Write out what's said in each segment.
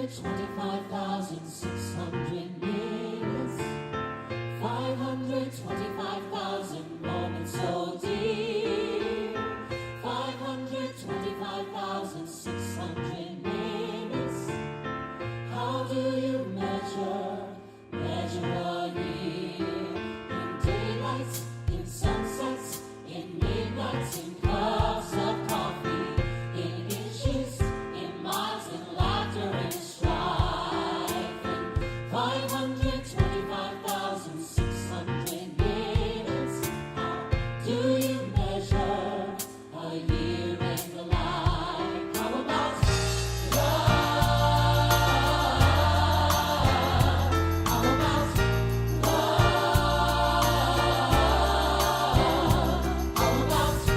525,600 minutes, 525,000 moments so dear, 525,600 minutes. How do you measure a year? In daylights, in sunsets, in midnights, in cups of coffee, in inches, in miles, in laughter and strife. And 525,600 minutes. How do you measure a year in the life? How about love? How about love? How about love?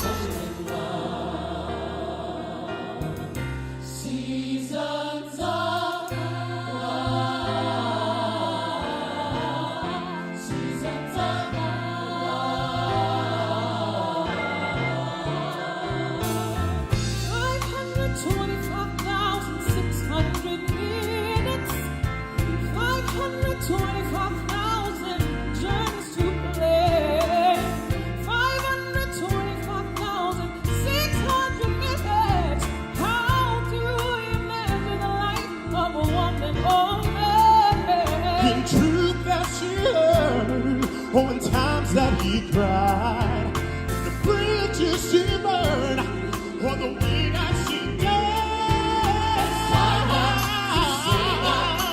Measuring love. Seasons of love. Seasons of love. 525,600 minutes, 525,000 journeys to play, 525,600 minutes. How do you measure the life of a woman or man? In truth that she heard, oh, in times that he cried, the bridges she burned, or the way that she died.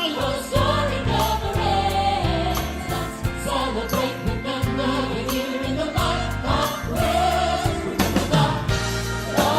Your story never ends. Let's celebrate, remember, a year in the life of Chris. Remember the seasons of love.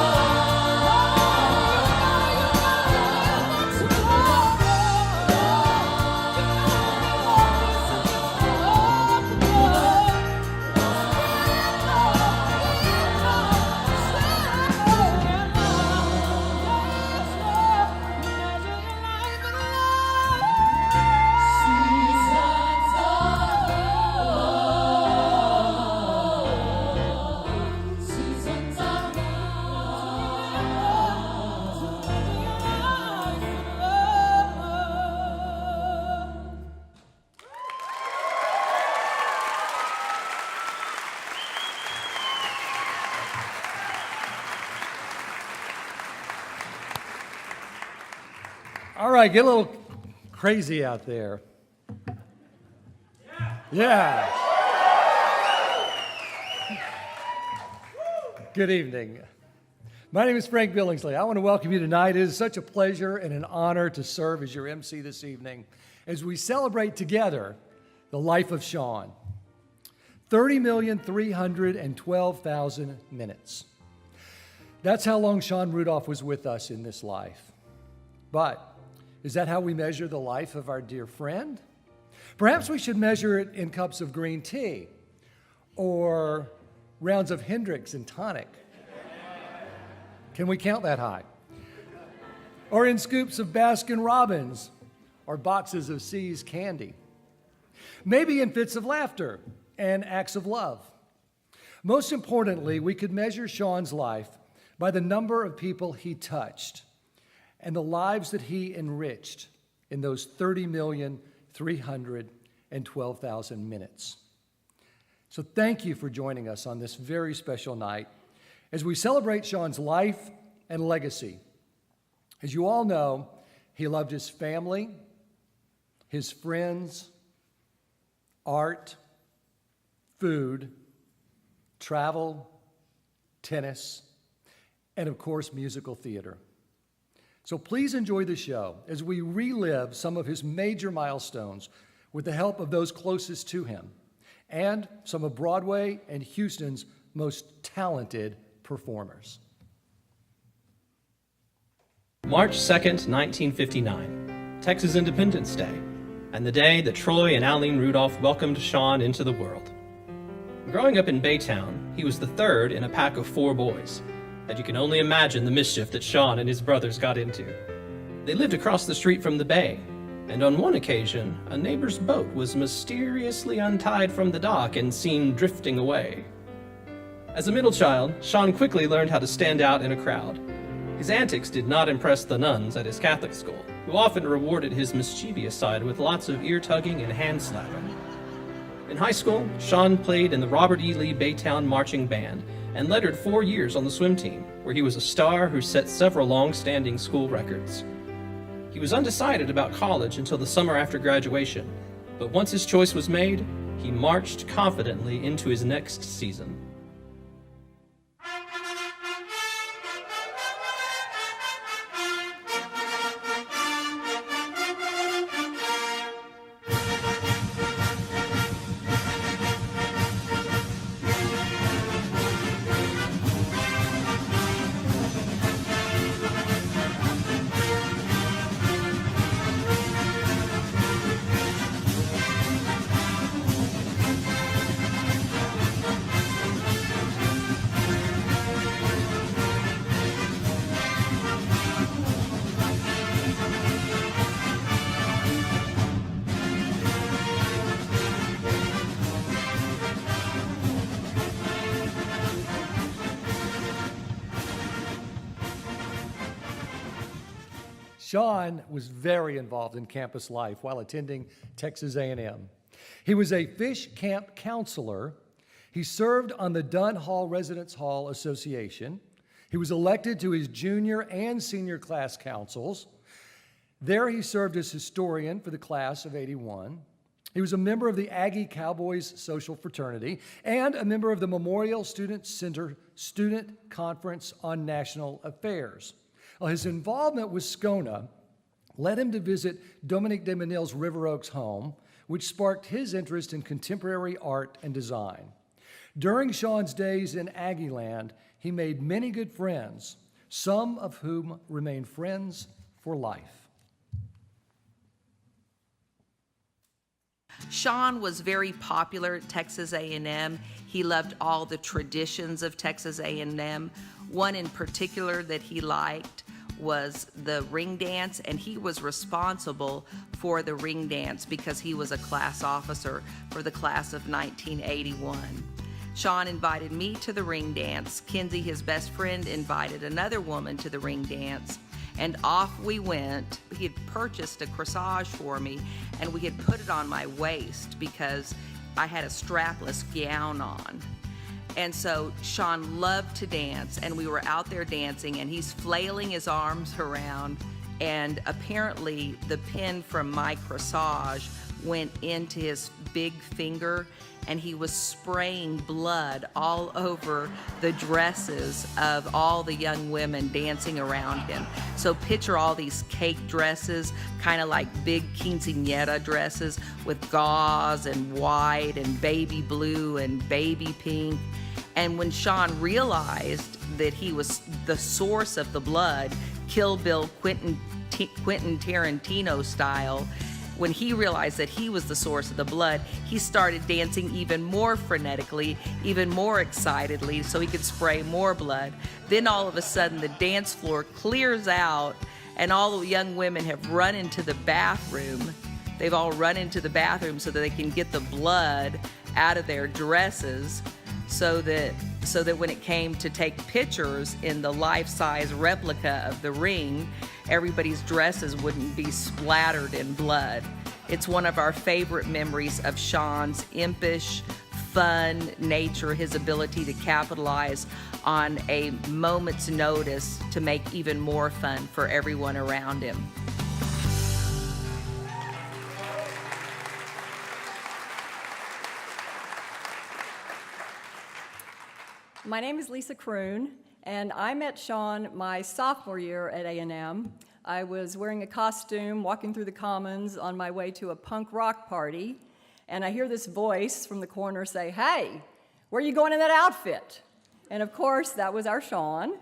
All right, get a little crazy out there. Yeah. Good evening. My name is Frank Billingsley. I want to welcome you tonight. It is such a pleasure and an honor to serve as your MC this evening as we celebrate together the life of Sean. 30,312,000 minutes. That's how long Sean Rudolph was with us in this life. But is that how we measure the life of our dear friend? Perhaps we should measure it in cups of green tea or rounds of Hendrix and tonic. Can we count that high? Or in scoops of Baskin Robbins or boxes of See's candy. Maybe in fits of laughter and acts of love. Most importantly, we could measure Sean's life by the number of people he touched and the lives that he enriched in those 30,312,000 minutes. So thank you for joining us on this very special night as we celebrate Sean's life and legacy. As you all know, he loved his family, his friends, art, food, travel, tennis, and of course, musical theater. So please enjoy the show as we relive some of his major milestones with the help of those closest to him and some of Broadway and Houston's most talented performers. March 2nd, 1959, Texas Independence Day, and the day that Troy and Aline Rudolph welcomed Sean into the world. Growing up in Baytown, he was the third in a pack of 4 boys, and you can only imagine the mischief that Sean and his brothers got into. They lived across the street from the bay, and on one occasion, a neighbor's boat was mysteriously untied from the dock and seen drifting away. As a middle child, Sean quickly learned how to stand out in a crowd. His antics did not impress the nuns at his Catholic school, who often rewarded his mischievous side with lots of ear-tugging and hand-slapping. In high school, Sean played in the Robert E. Lee Baytown Marching Band and lettered 4 years on the swim team, where he was a star who set several long-standing school records. He was undecided about college until the summer after graduation, but once his choice was made, he marched confidently into his next season. Sean was very involved in campus life while attending Texas A&M. He was a fish camp counselor. He served on the Dunn Hall Residence Hall Association. He was elected to his junior and senior class councils. There he served as historian for the class of '81. He was a member of the Aggie Cowboys Social Fraternity and a member of the Memorial Student Center Student Conference on National Affairs. Well, his involvement with SCONA led him to visit Dominique de Menil's River Oaks home, which sparked his interest in contemporary art and design. During Sean's days in Aggieland, he made many good friends, some of whom remain friends for life. Sean was very popular at Texas A&M. He loved all the traditions of Texas A&M. One in particular that he liked was the ring dance, and he was responsible for the ring dance because he was a class officer for the class of 1981. Sean invited me to the ring dance. Kinsey, his best friend, invited another woman to the ring dance, and off we went. He had purchased a corsage for me, and we had put it on my waist because I had a strapless gown on. And so Sean loved to dance, and we were out there dancing, and he's flailing his arms around, and apparently the pin from my corsage went into his big finger, and he was spraying blood all over the dresses of all the young women dancing around him. So picture all these cake dresses, kind of like big quinceañera dresses with gauze and white and baby blue and baby pink. And when Sean realized that he was the source of the blood, Kill Bill Quentin Tarantino style, when he realized that he was the source of the blood, he started dancing even more frenetically, even more excitedly, so he could spray more blood. Then all of a sudden, the dance floor clears out, and all the young women have run into the bathroom. They've all run into the bathroom so that they can get the blood out of their dresses, so that when it came to take pictures in the life-size replica of the ring, everybody's dresses wouldn't be splattered in blood. It's one of our favorite memories of Sean's impish, fun nature, his ability to capitalize on a moment's notice to make even more fun for everyone around him. My name is Lisa Kroon, and I met Sean my sophomore year at A&M. I was wearing a costume, walking through the Commons on my way to a punk rock party, and I hear this voice from the corner say, "Hey, where are you going in that outfit?" And of course, that was our Sean.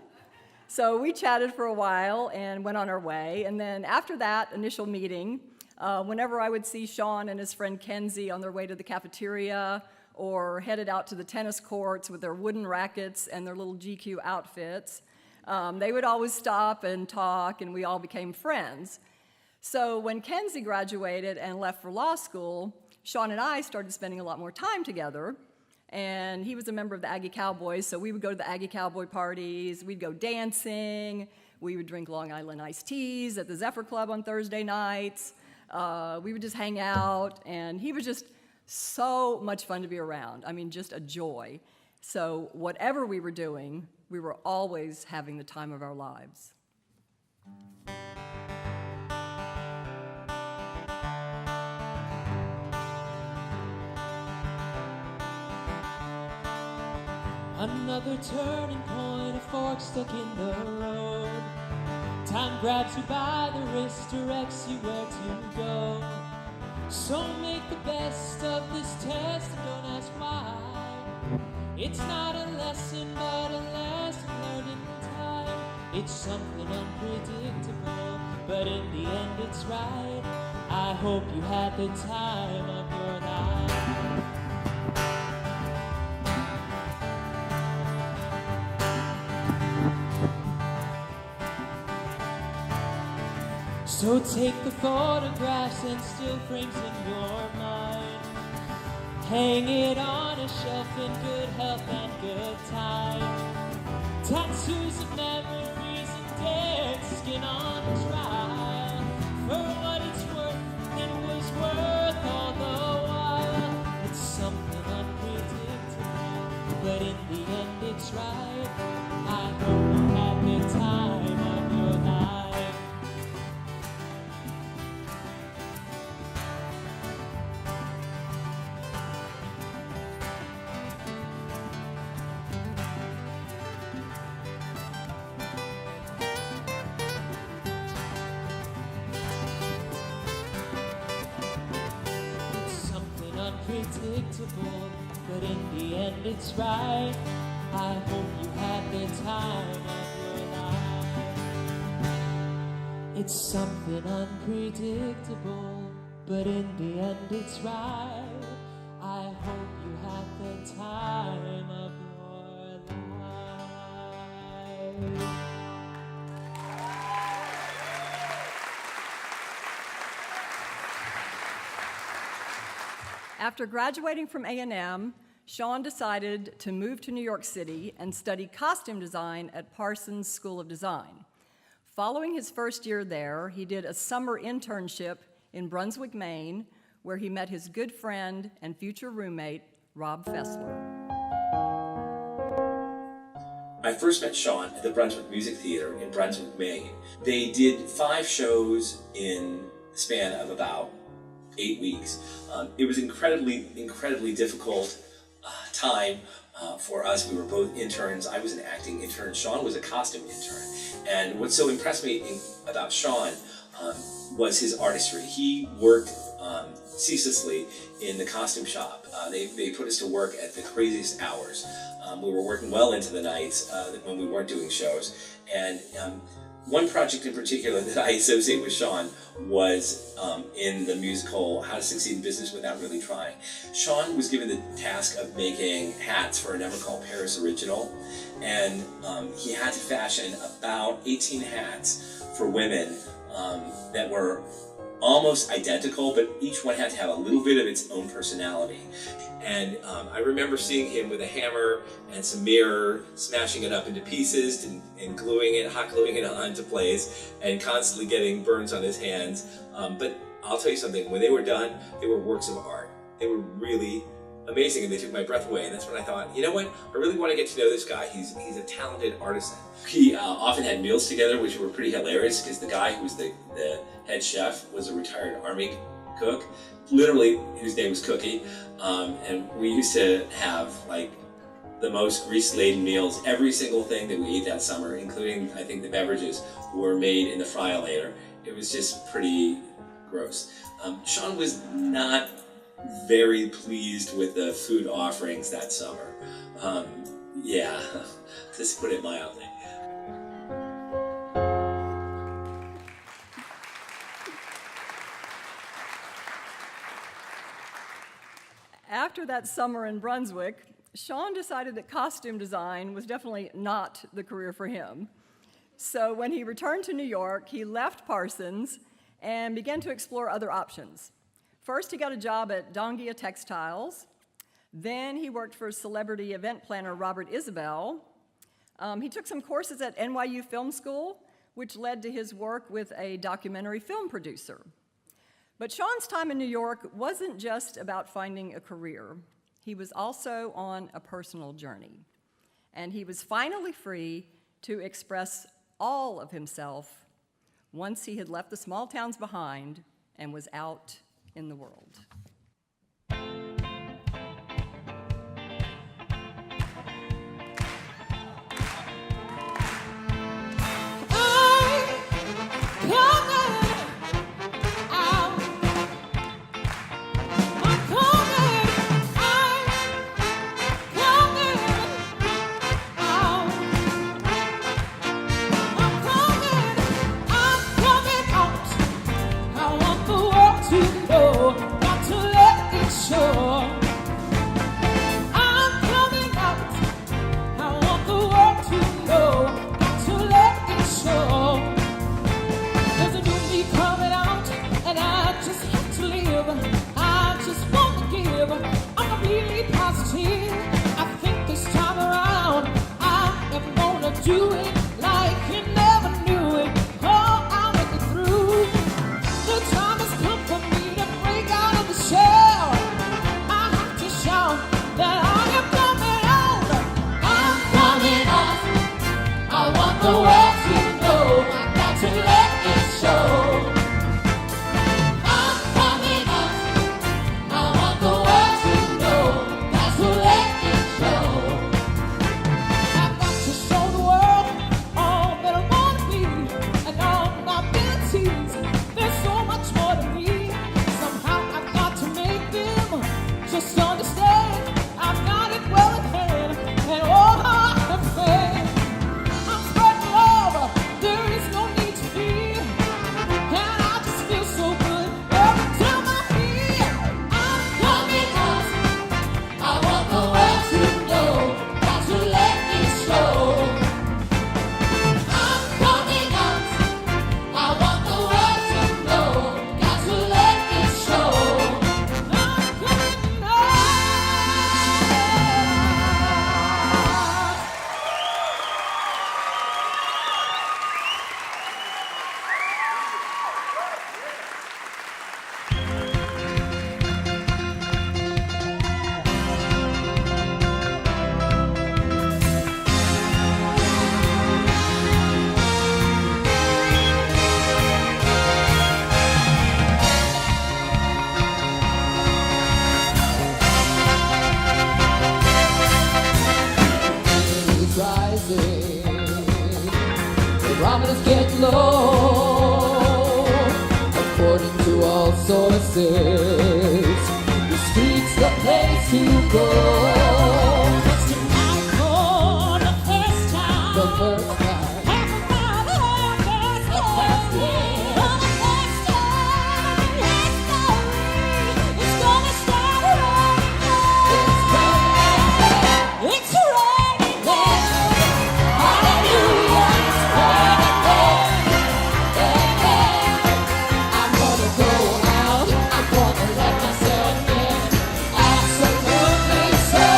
So we chatted for a while and went on our way, and then after that initial meeting, whenever I would see Sean and his friend Kenzie on their way to the cafeteria or headed out to the tennis courts with their wooden rackets and their little GQ outfits, they would always stop and talk, and we all became friends. So when Kenzie graduated and left for law school, Sean and I started spending a lot more time together. and he was a member of the Aggie Cowboys, so we would go to the Aggie Cowboy parties, we'd go dancing, we would drink Long Island iced teas at the Zephyr Club on Thursday nights, we would just hang out, and he was just so much fun to be around. I mean, just a joy. So whatever we were doing, we were always having the time of our lives. Another turning point, a fork stuck in the road. Time grabs you by the wrist, directs you where to go. So make the best of this test and don't ask why. It's not a lesson, but a lesson learned in time. It's something unpredictable, but in the end it's right. I hope you had the time of your life. So take the photographs and still frames in your mind. Hang it on a shelf in good health and good time. Tattoos of memories and dead skin on trial. For what it's worth, it was worth all the while. It's something unpredictable, but in the end it's right. I hope you had the time of your life. Unpredictable, but in the end it's right. I hope you had the time of your life. It's something unpredictable, but in the end it's right. I hope you had the time of your life. After graduating from A&M, Sean decided to move to New York City and study costume design at Parsons School of Design. Following his first year there, he did a summer internship in Brunswick, Maine, where he met his good friend and future roommate, Rob Fessler. I first met Sean at the Brunswick Music Theater in Brunswick, Maine. They did 5 shows in the span of about 8 weeks. It was incredibly difficult time for us. We were both interns. I was an acting intern. Sean was a costume intern. And what so impressed me about Sean was his artistry. He worked ceaselessly in the costume shop. They put us to work at the craziest hours. We were working well into the nights when we weren't doing shows. And one project in particular that I associate with Sean was in the musical How to Succeed in Business Without Really Trying. Sean was given the task of making hats for a number called Paris Original, and he had to fashion about 18 hats for women that were almost identical, but each one had to have a little bit of its own personality. And I remember seeing him with a hammer and some mirror, smashing it up into pieces and hot gluing it onto place, and constantly getting burns on his hands. But I'll tell you something, when they were done, they were works of art. They were really amazing, and they took my breath away. And that's when I thought, you know what, I really want to get to know this guy. He's a talented artisan. He often had meals together, which were pretty hilarious, because the guy who was the head chef was a retired Army cook, literally, whose name was Cookie. And we used to have like the most grease-laden meals. Every single thing that we ate that summer, including I think the beverages, were made in the fry-o-lator. It was just pretty gross. Sean was not very pleased with the food offerings that summer. Yeah, just put it mildly. After that summer in Brunswick, Sean decided that costume design was definitely not the career for him. So when he returned to New York, he left Parsons and began to explore other options. First, he got a job at Dongia Textiles. Then he worked for celebrity event planner Robert Isabel. He took some courses at NYU Film School, which led to his work with a documentary film producer. But Sean's time in New York wasn't just about finding a career. He was also on a personal journey. And he was finally free to express all of himself once he had left the small towns behind and was out in the world. I'm gonna let myself in. Absolutely.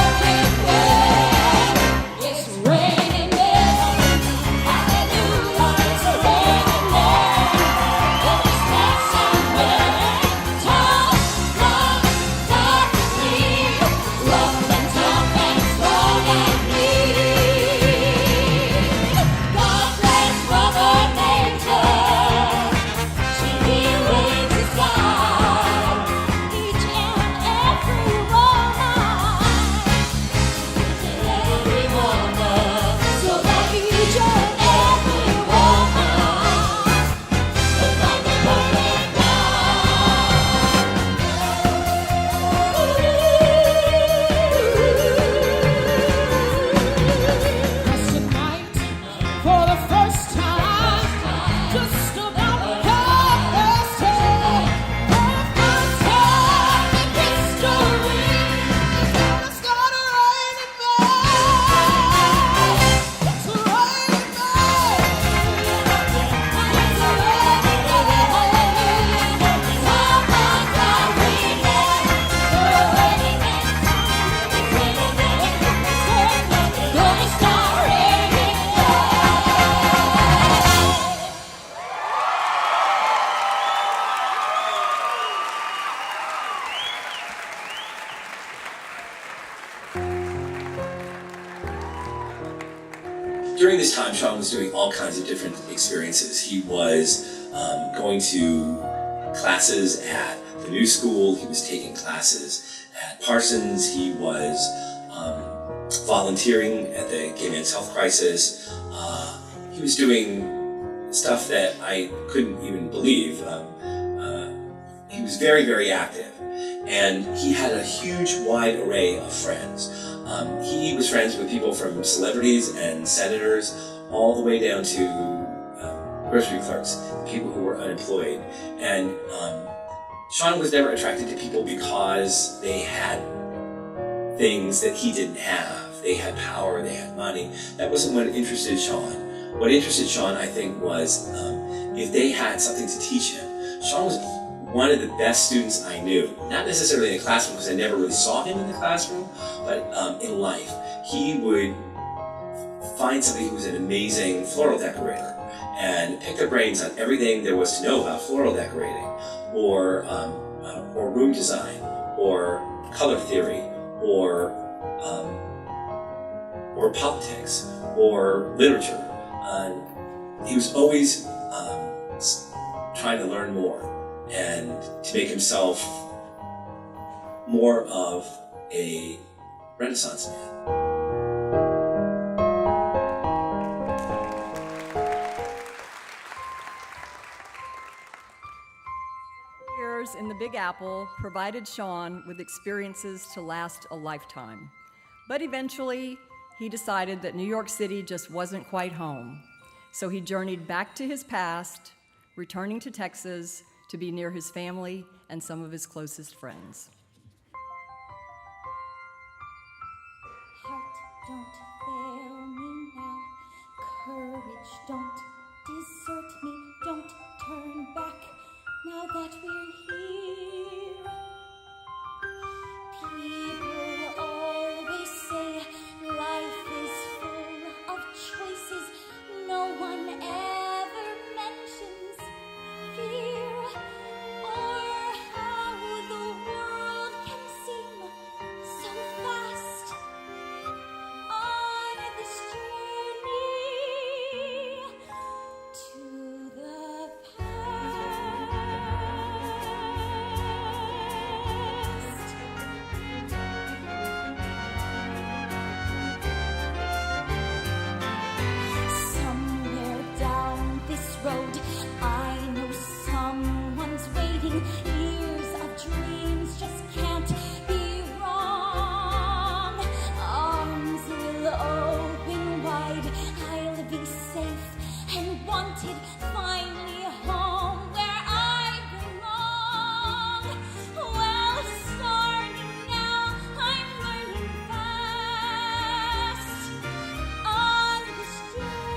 during this time, Sean was doing all kinds of different experiences. He was going to classes at the New School. He was taking classes at Parsons. He was volunteering at the Gay Men's Health Crisis. He was doing stuff that I couldn't even believe. He was very, very active. And he had a huge, wide array of friends. He was friends with people from celebrities and senators, all the way down to grocery clerks, people who were unemployed. And Sean was never attracted to people because they had things that he didn't have. They had power, they had money. That wasn't what interested Sean. What interested Sean, I think, was if they had something to teach him. Sean was one of the best students I knew, not necessarily in the classroom because I never really saw him in the classroom, but in life. He would find somebody who was an amazing floral decorator and pick their brains on everything there was to know about floral decorating, or room design, or color theory, or politics, or literature. He was always trying to learn more and to make himself more of a Renaissance man. Years in the Big Apple provided Sean with experiences to last a lifetime. But eventually, he decided that New York City just wasn't quite home. So he journeyed back to his past, returning to Texas to be near his family and some of his closest friends. Heart, don't fail me now. Courage, don't desert me. Don't turn back now that we're here. People always say life is full of choices. No one ever mentions fear, or how the world can seem so fast on this journey to the past. Somewhere down this road, I know someone's waiting. Years of dreams just can't be wrong. Arms will open wide. I'll be safe and wanted. Finally home where I belong. Well, starting now, I'm learning fast on this journey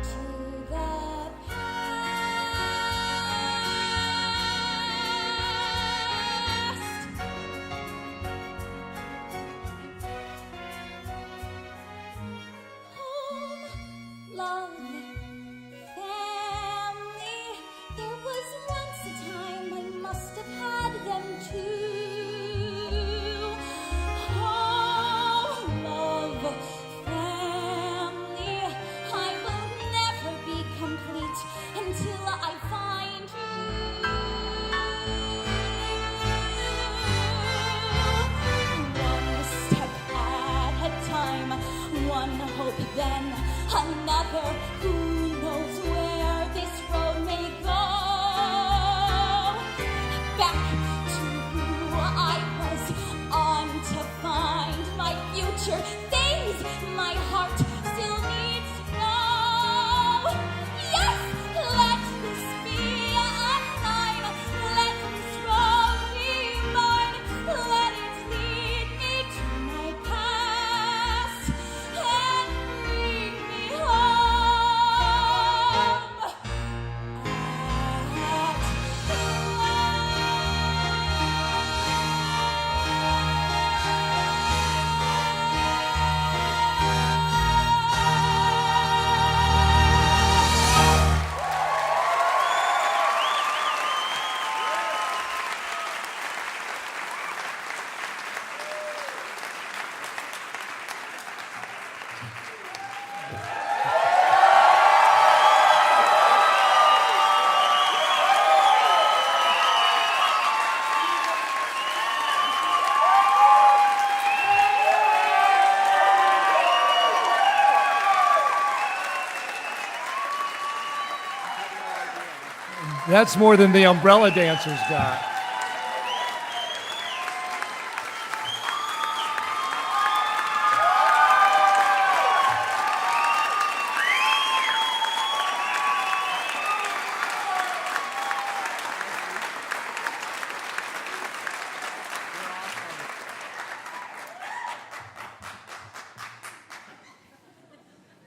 to the past. That's more than the umbrella dancers got.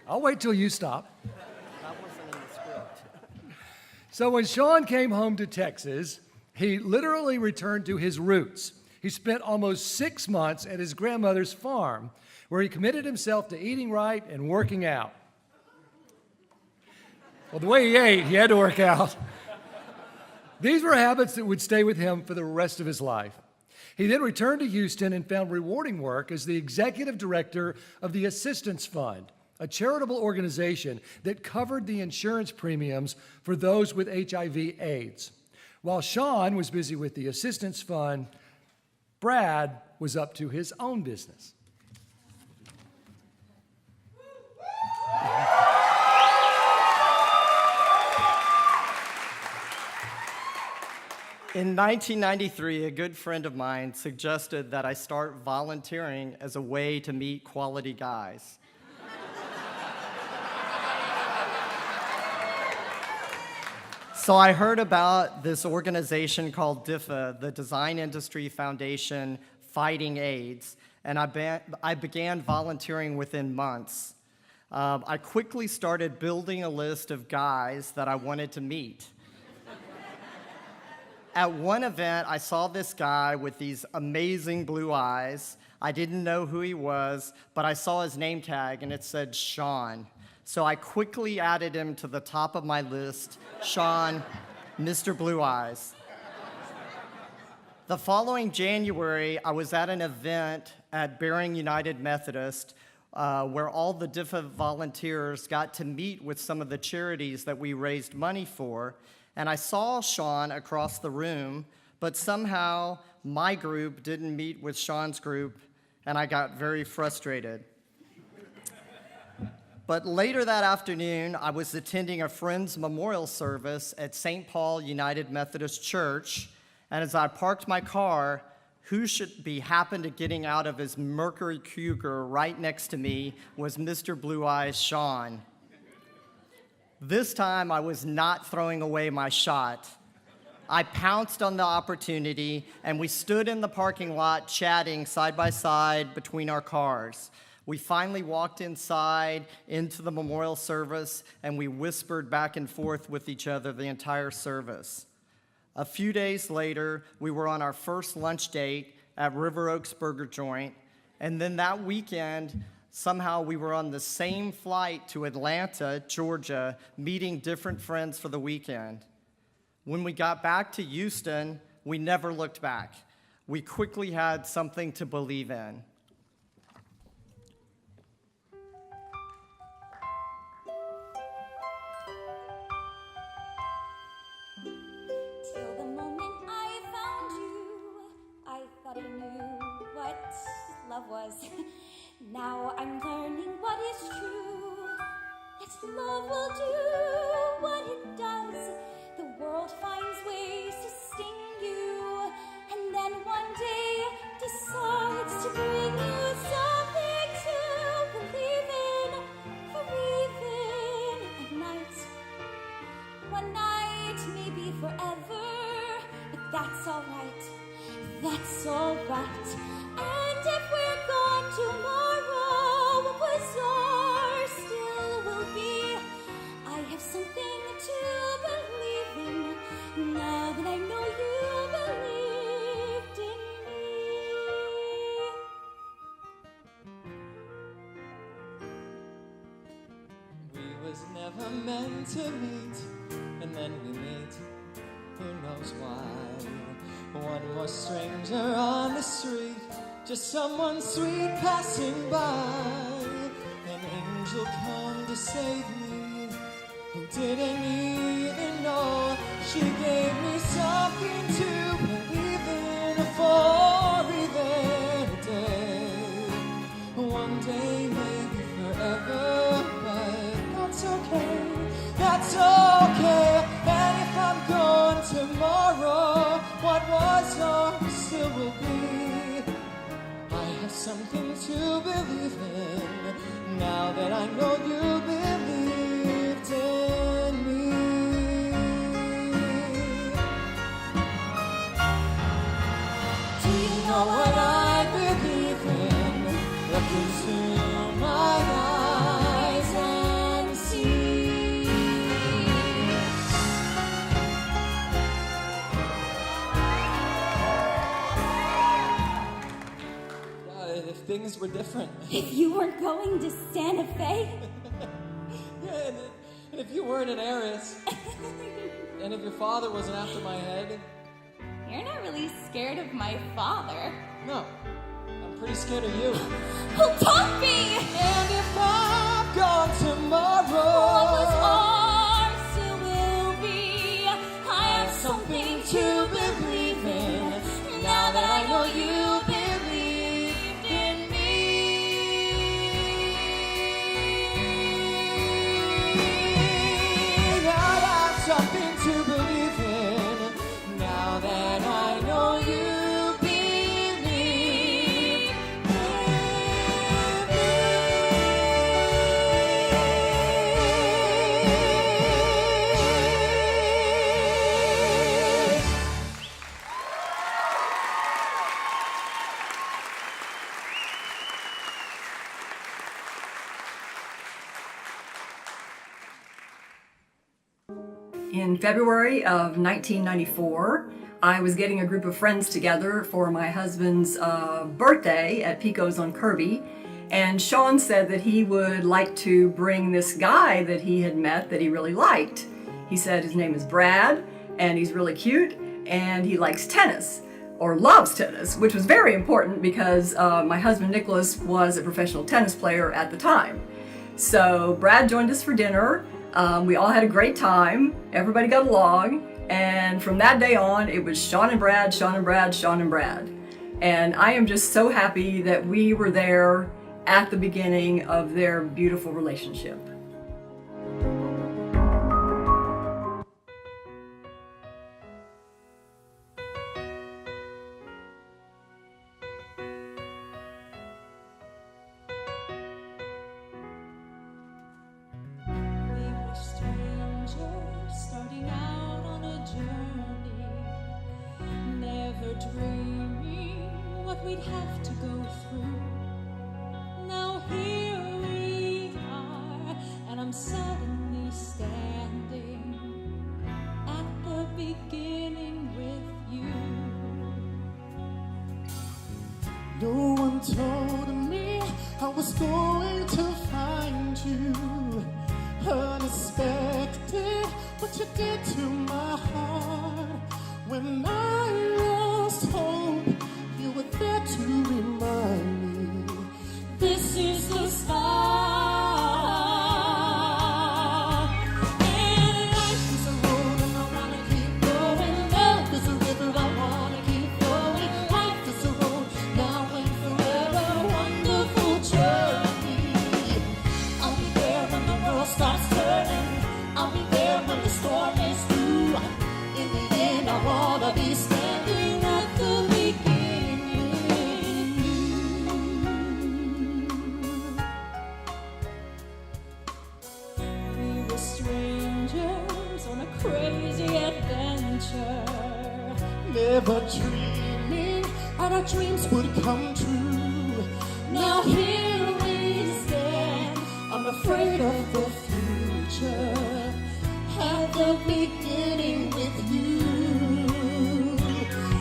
I'll wait till you stop. So when Sean came home to Texas, he literally returned to his roots. He spent almost 6 months at his grandmother's farm, where he committed himself to eating right and working out. Well, the way he ate, he had to work out. These were habits that would stay with him for the rest of his life. He then returned to Houston and found rewarding work as the executive director of the Assistance Fund, a charitable organization that covered the insurance premiums for those with HIV/AIDS. While Sean was busy with the Assistance Fund, Brad was up to his own business. In 1993, a good friend of mine suggested that I start volunteering as a way to meet quality guys. So I heard about this organization called DIFA, the Design Industry Foundation Fighting AIDS, and I began volunteering within months. I quickly started building a list of guys that I wanted to meet. At one event, I saw this guy with these amazing blue eyes. I didn't know who he was, but I saw his name tag and it said Sean. So I quickly added him to the top of my list, Sean, Mr. Blue Eyes. The following January, I was at an event at Bering United Methodist where all the DIFA volunteers got to meet with some of the charities that we raised money for. And I saw Sean across the room, but somehow my group didn't meet with Sean's group, and I got very frustrated. But later that afternoon, I was attending a friend's memorial service at St. Paul United Methodist Church, and as I parked my car, who should be happened to getting out of his Mercury Cougar right next to me was Mr. Blue Eyes Sean. This time, I was not throwing away my shot. I pounced on the opportunity, and we stood in the parking lot chatting side by side between our cars. We finally walked inside into the memorial service, and we whispered back and forth with each other the entire service. A few days later, we were on our first lunch date at River Oaks Burger Joint, and then that weekend, somehow we were on the same flight to Atlanta, Georgia, meeting different friends for the weekend. When we got back to Houston, we never looked back. We quickly had something to believe in. Till the moment I found you, I thought I knew what love was. Now I'm learning what is true, that love will do what it does. The world finds ways to sting you, and then one day decides to bring you something to believe in, for even a night. One night, maybe forever, but that's alright, that's alright. And if we're gone tomorrow, what was yours still will be. I have something to believe in, now that I know you believed in me. We was never meant to meet, and then we meet, who knows why. One more stranger on the street, just someone sweet passing by. An angel come to save me, who didn't even know. She gave me something to believe in for even a day. One day, maybe forever, but that's okay, that's okay. And if I'm gone tomorrow, what was or still will be. I have something to believe in, now that I know you believed in me. Do you know what I believe in? Look into my eyes and see. If things were different. If you weren't going to Santa Fe? Yeah, and if you weren't an heiress. And if your father wasn't after my head. You're not really scared of my father. No, I'm pretty scared of you. Oh, don't be! And if I'm gone tomorrow, What was ours still will be. I have something to believe in, now that I know you believed in me. I have something to believe in, now that I know you believe in me. In February of 1994, I was getting a group of friends together for my husband's birthday at Pico's on Kirby, and Sean said that he would like to bring this guy that he had met that he really liked. He said his name is Brad, and he's really cute, and he likes tennis, or loves tennis, which was very important because my husband Nicholas was a professional tennis player at the time. So Brad joined us for dinner. We all had a great time. Everybody got along. And from that day on, it was Sean and Brad, Sean and Brad, Sean and Brad. And I am just so happy that we were there at the beginning of their beautiful relationship. We were strangers starting out on a journey, never dreaming what we'd have to go through. Now here we are, and I'm suddenly standing at the beginning with you. No one told me I was going to find you. Unexpected, what you did to my heart. When I lost hope, you were there to remind me. This is the start. And life is a road and I wanna keep going. Love is a river, I wanna keep flowing. Life is a road, now and forever, wonderful journey. I'll be there when the world starts turning. I'll be there when the storm is through. In the end, I wanna be standing at the beginning with you. We were strangers on a crazy adventure. Never dreaming that our dreams would come true. Now here we stand, unafraid of the future, at the beginning with you.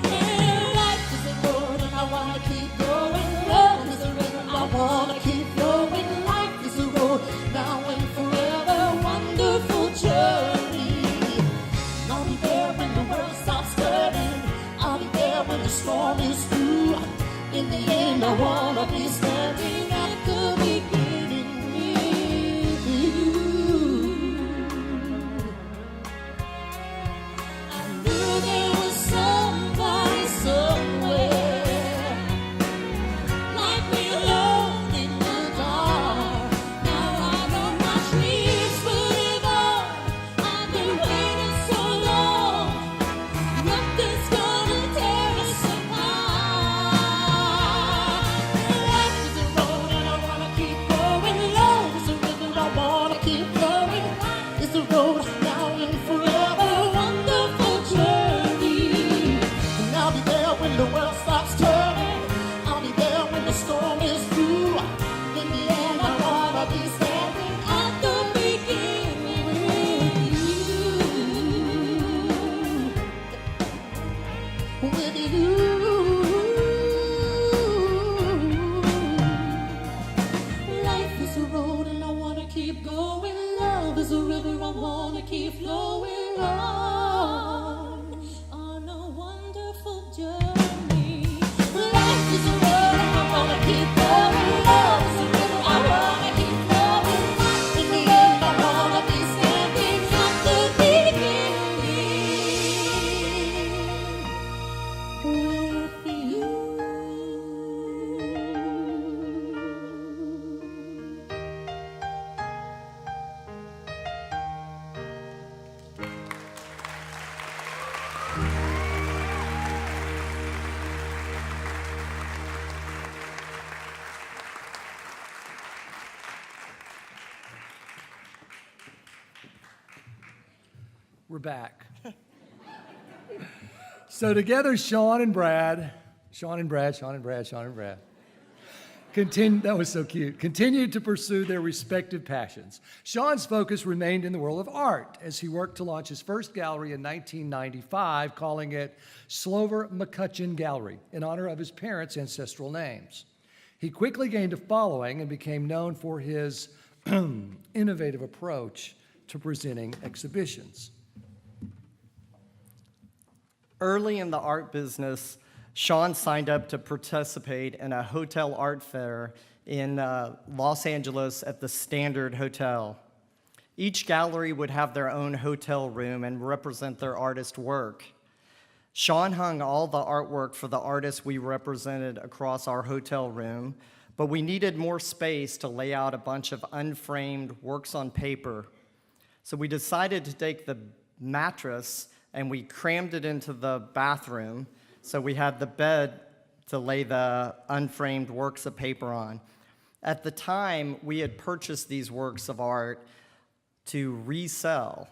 And life is a road and I wanna keep going. Love is a river, I wanna keep flowing. Life is a road, now and forever, wonderful journey. I'll be there when the world stops turning. I'll be there when the storm is through. In the end, I wanna be standing at the beginning with you. I knew there was somebody somewhere, like me alone in the dark. Now I know my dreams will live on. I've been waiting so long. with you. Life is a road and I wanna keep going. Love is a river I wanna keep flowing on a wonderful journey. Life is a road and I wanna keep going. Love is a river I wanna keep flowing. In the end I wanna be standing at the beginning with you. We're back. So together, Sean and Brad, that was so cute, continued to pursue their respective passions. Sean's focus remained in the world of art as he worked to launch his first gallery in 1995, calling it Slover McCutcheon Gallery, in honor of his parents' ancestral names. He quickly gained a following and became known for his innovative approach to presenting exhibitions. Early in the art business, Sean signed up to participate in a hotel art fair in Los Angeles at the Standard Hotel. Each gallery would have their own hotel room and represent their artist work. Sean hung all the artwork for the artists we represented across our hotel room, but we needed more space to lay out a bunch of unframed works on paper. So we decided to take the mattress and we crammed it into the bathroom, so we had the bed to lay the unframed works of paper on. At the time, we had purchased these works of art to resell,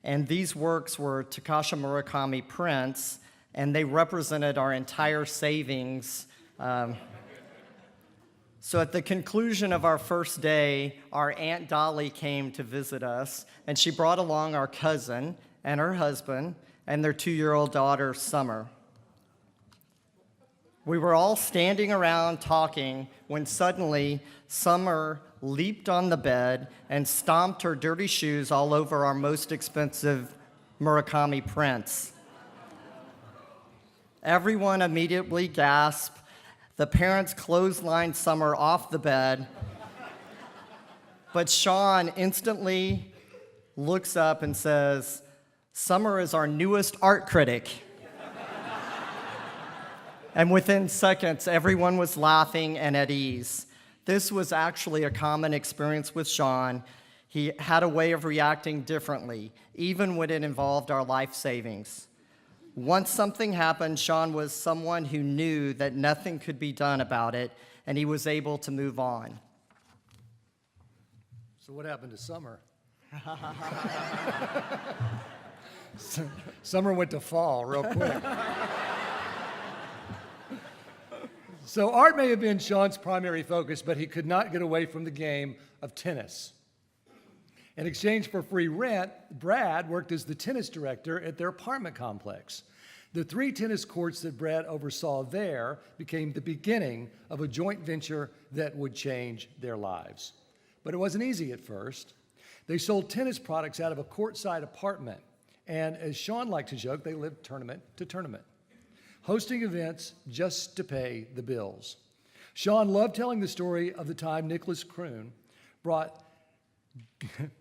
and these works were Takashi Murakami prints, and they represented our entire savings. So at the conclusion of our first day, our Aunt Dolly came to visit us, and she brought along our cousin and her husband and their 2-year-old daughter, Summer. We were all standing around talking when suddenly Summer leaped on the bed and stomped her dirty shoes all over our most expensive Murakami prints. Everyone immediately gasped. The parents clotheslined Summer off the bed, but Sean instantly looks up and says, "Summer is our newest art critic." And within seconds, everyone was laughing and at ease. This was actually a common experience with Sean. He had a way of reacting differently, even when it involved our life savings. Once something happened, Sean was someone who knew that nothing could be done about it, and he was able to move on. So what happened to Summer? Summer went to fall real quick. So art may have been Sean's primary focus, but he could not get away from the game of tennis. In exchange for free rent, Brad worked as the tennis director at their apartment complex. The 3 tennis courts that Brad oversaw there became the beginning of a joint venture that would change their lives. But it wasn't easy at first. They sold tennis products out of a courtside apartment, and as Sean liked to joke, they lived tournament to tournament, hosting events just to pay the bills. Sean loved telling the story of the time Nicholas Kroon brought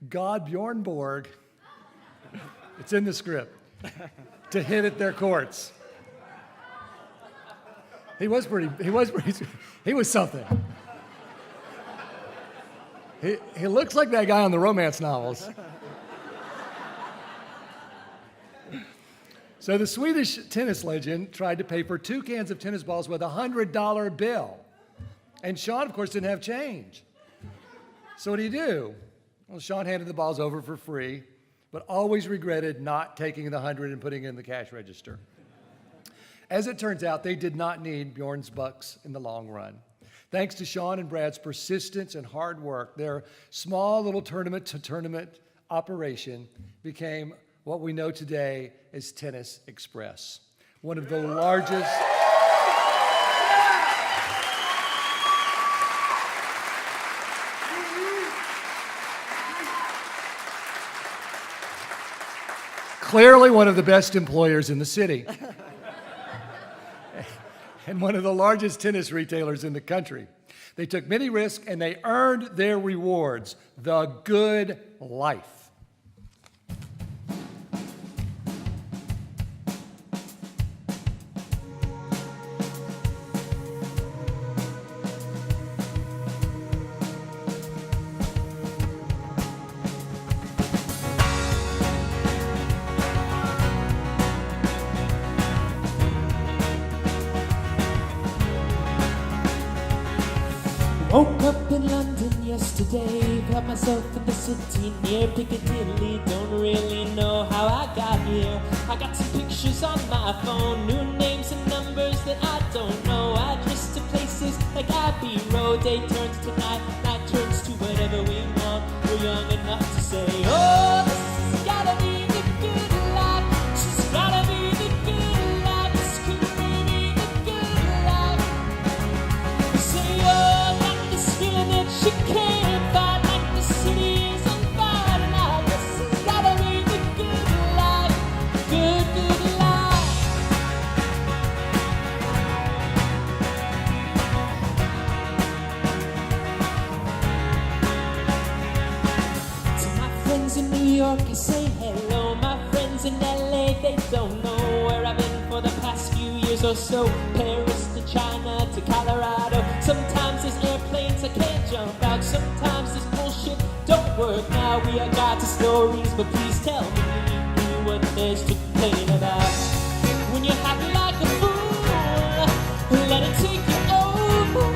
God Bjorn Borg, it's in the script, to hit at their courts. He was something. He looks like that guy on the romance novels. So the Swedish tennis legend tried to pay for 2 cans of tennis balls with a $100 bill. And Sean, of course, didn't have change. So what do you do? Well, Sean handed the balls over for free, but always regretted not taking the 100 and putting it in the cash register. As it turns out, they did not need Bjorn's bucks in the long run. Thanks to Sean and Brad's persistence and hard work, their small little tournament-to-tournament operation became what we know today as Tennis Express. one of the largest. Clearly one of the best employers in the city. And one of the largest tennis retailers in the country. They took many risks and they earned their rewards, the good life. Woke up in London yesterday, got myself in the city near Piccadilly. Don't really know how I got here. I got some pictures on my phone, new names and numbers that I don't know. Address to places like Abbey Road. Day turns to night, night turns to whatever we want. We're young enough to say, oh, this has gotta be the good life. She's gotta be the good life. This could be the good life. We say, oh, feeling that she can't fight, like the city is on fire tonight. This has gotta be the good life, good life. To my friends in New York, I say hello. My friends in LA, they don't know where I've been for the past few years or so. Paris to China to Colorado. Sometimes there's airplanes I can't jump out. Sometimes this bullshit don't work. Now we are God's stories, but please tell me what there's to complain about. When you're happy like a fool, let it take you over.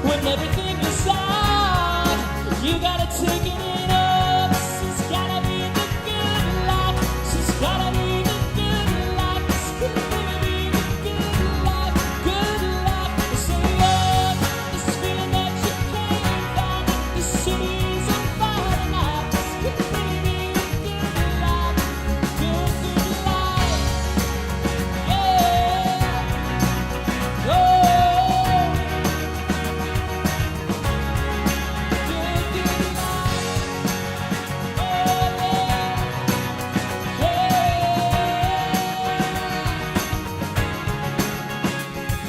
When everything is out, you gotta take it in up. She's gotta be the good life. She's gotta be the good life. This could be the good life, good life. Say, oh, this feeling that you can't find. The city's on fire tonight. This could be the good life, good life. Yeah. Oh.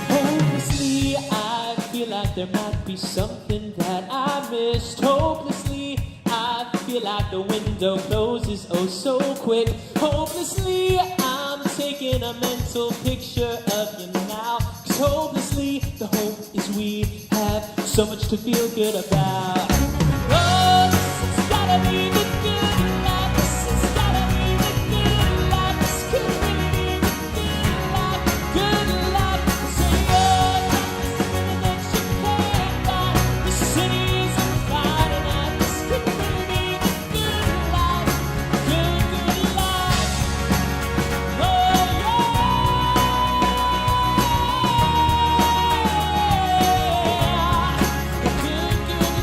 Hopelessly, I feel like there might be something that I missed. Hopelessly, I feel like the window closes oh so quick. Hopelessly, I'm taking a mental picture of you now. 'Cause hopelessly, the hope is we have so much to feel good about. Oh, this has gotta be the good life. This has gotta be the good life. This could really be the good life, good life. Say, oh, this feeling that you can't find. The city's on fire tonight. This could really be the good life, good life. Oh, yeah. Good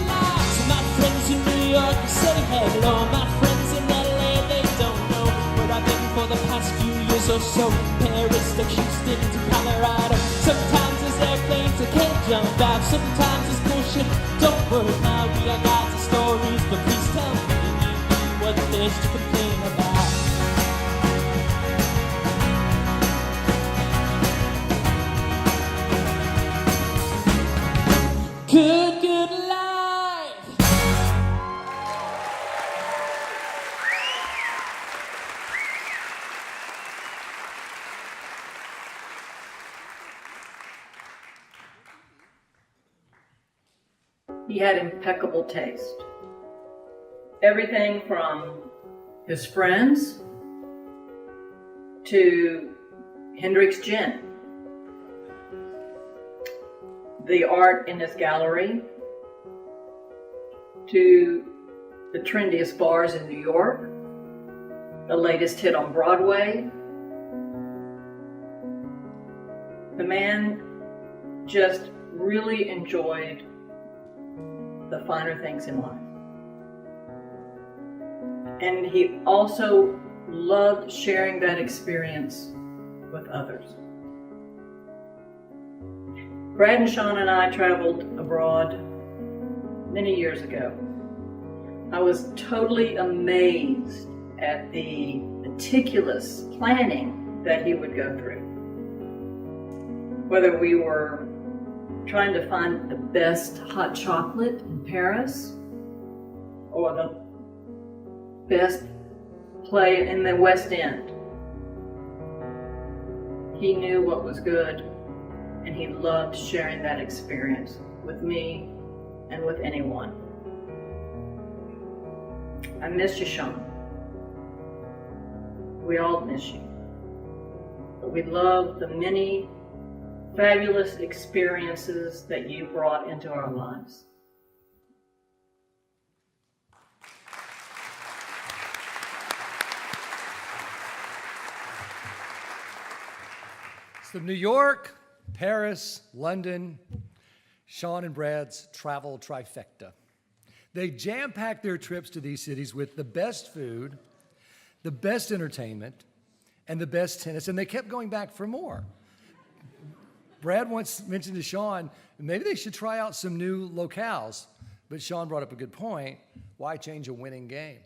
life. So my friends in New York say hello. My friends in LA, they don't know where I've been for the past few years or so. Paris to Houston to Colorado. Sometimes there's airplanes I can't jump out. Sometimes this bullshit don't work. Now we are God's stories, but please tell me what there's to complain about. Good life. He had impeccable taste. Everything from his friends to Hendrick's Gin. The art in his gallery to the trendiest bars in New York, the latest hit on Broadway. The man just really enjoyed the finer things in life. And he also loved sharing that experience with others. Brad and Sean and I traveled abroad many years ago. I was totally amazed at the meticulous planning that he would go through. Whether we were trying to find the best hot chocolate in Paris or the best play in the West End, he knew what was good, and he loved sharing that experience with me and with anyone. I miss you, Sean. We all miss you. But we love the many fabulous experiences that you brought into our lives. So New York, Paris, London, Sean and Brad's travel trifecta. They jam-packed their trips to these cities with the best food, the best entertainment, and the best tennis, and they kept going back for more. Brad once mentioned to Sean, maybe they should try out some new locales, but Sean brought up a good point. Why change a winning game?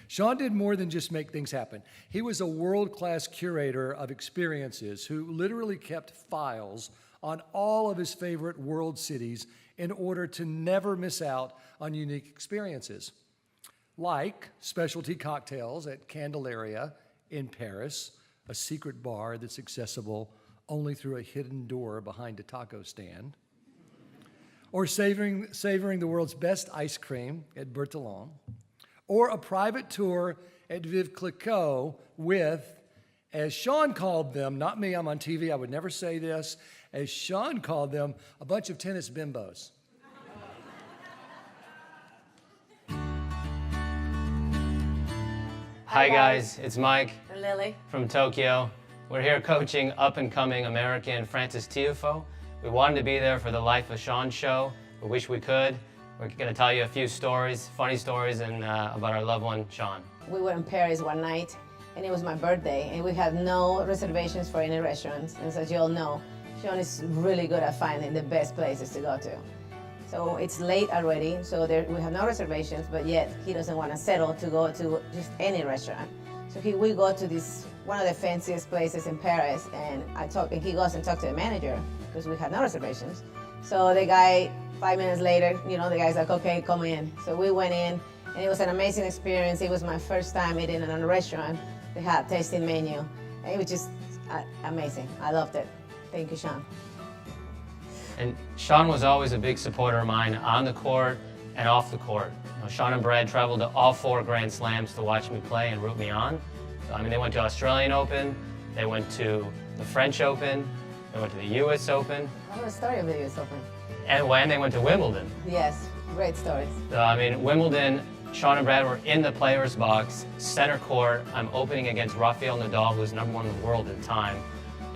Sean did more than just make things happen. He was a world-class curator of experiences who literally kept files on all of his favorite world cities in order to never miss out on unique experiences, like specialty cocktails at Candelaria in Paris, a secret bar that's accessible only through a hidden door behind a taco stand, or savoring the world's best ice cream at Bertillon, or a private tour at Veuve Clicquot with, as Sean called them, not me, I'm on TV, I would never say this, as Sean called them, a bunch of tennis bimbos. Hi guys, it's Mike and Lily from Tokyo. We're here coaching up-and-coming American Frances Tiafoe. We wanted to be there for the Life of Sean show. We wish we could. We're going to tell you a few stories, funny stories, and about our loved one, Sean. We were in Paris one night, and it was my birthday, and we had no reservations for any restaurants. And as you all know, Sean is really good at finding the best places to go to. So it's late already, so we have no reservations, but yet he doesn't want to settle to go to just any restaurant. So we go to one of the fanciest places in Paris, and he goes and talks to the manager because we had no reservations. So the guy, 5 minutes later, the guy's like, okay, come in. So we went in, and it was an amazing experience. It was my first time eating in a restaurant. They had a tasting menu, and it was just amazing. I loved it. Thank you, Sean. And Sean was always a big supporter of mine on the court and off the court. Sean and Brad traveled to all 4 Grand Slams to watch me play and root me on. So, they went to Australian Open, they went to the French Open, they went to the US Open. I have a story of the US Open. And when they went to Wimbledon. Yes, great stories. So, Wimbledon, Sean and Brad were in the player's box, center court. I'm opening against Rafael Nadal, who was #1 in the world at the time.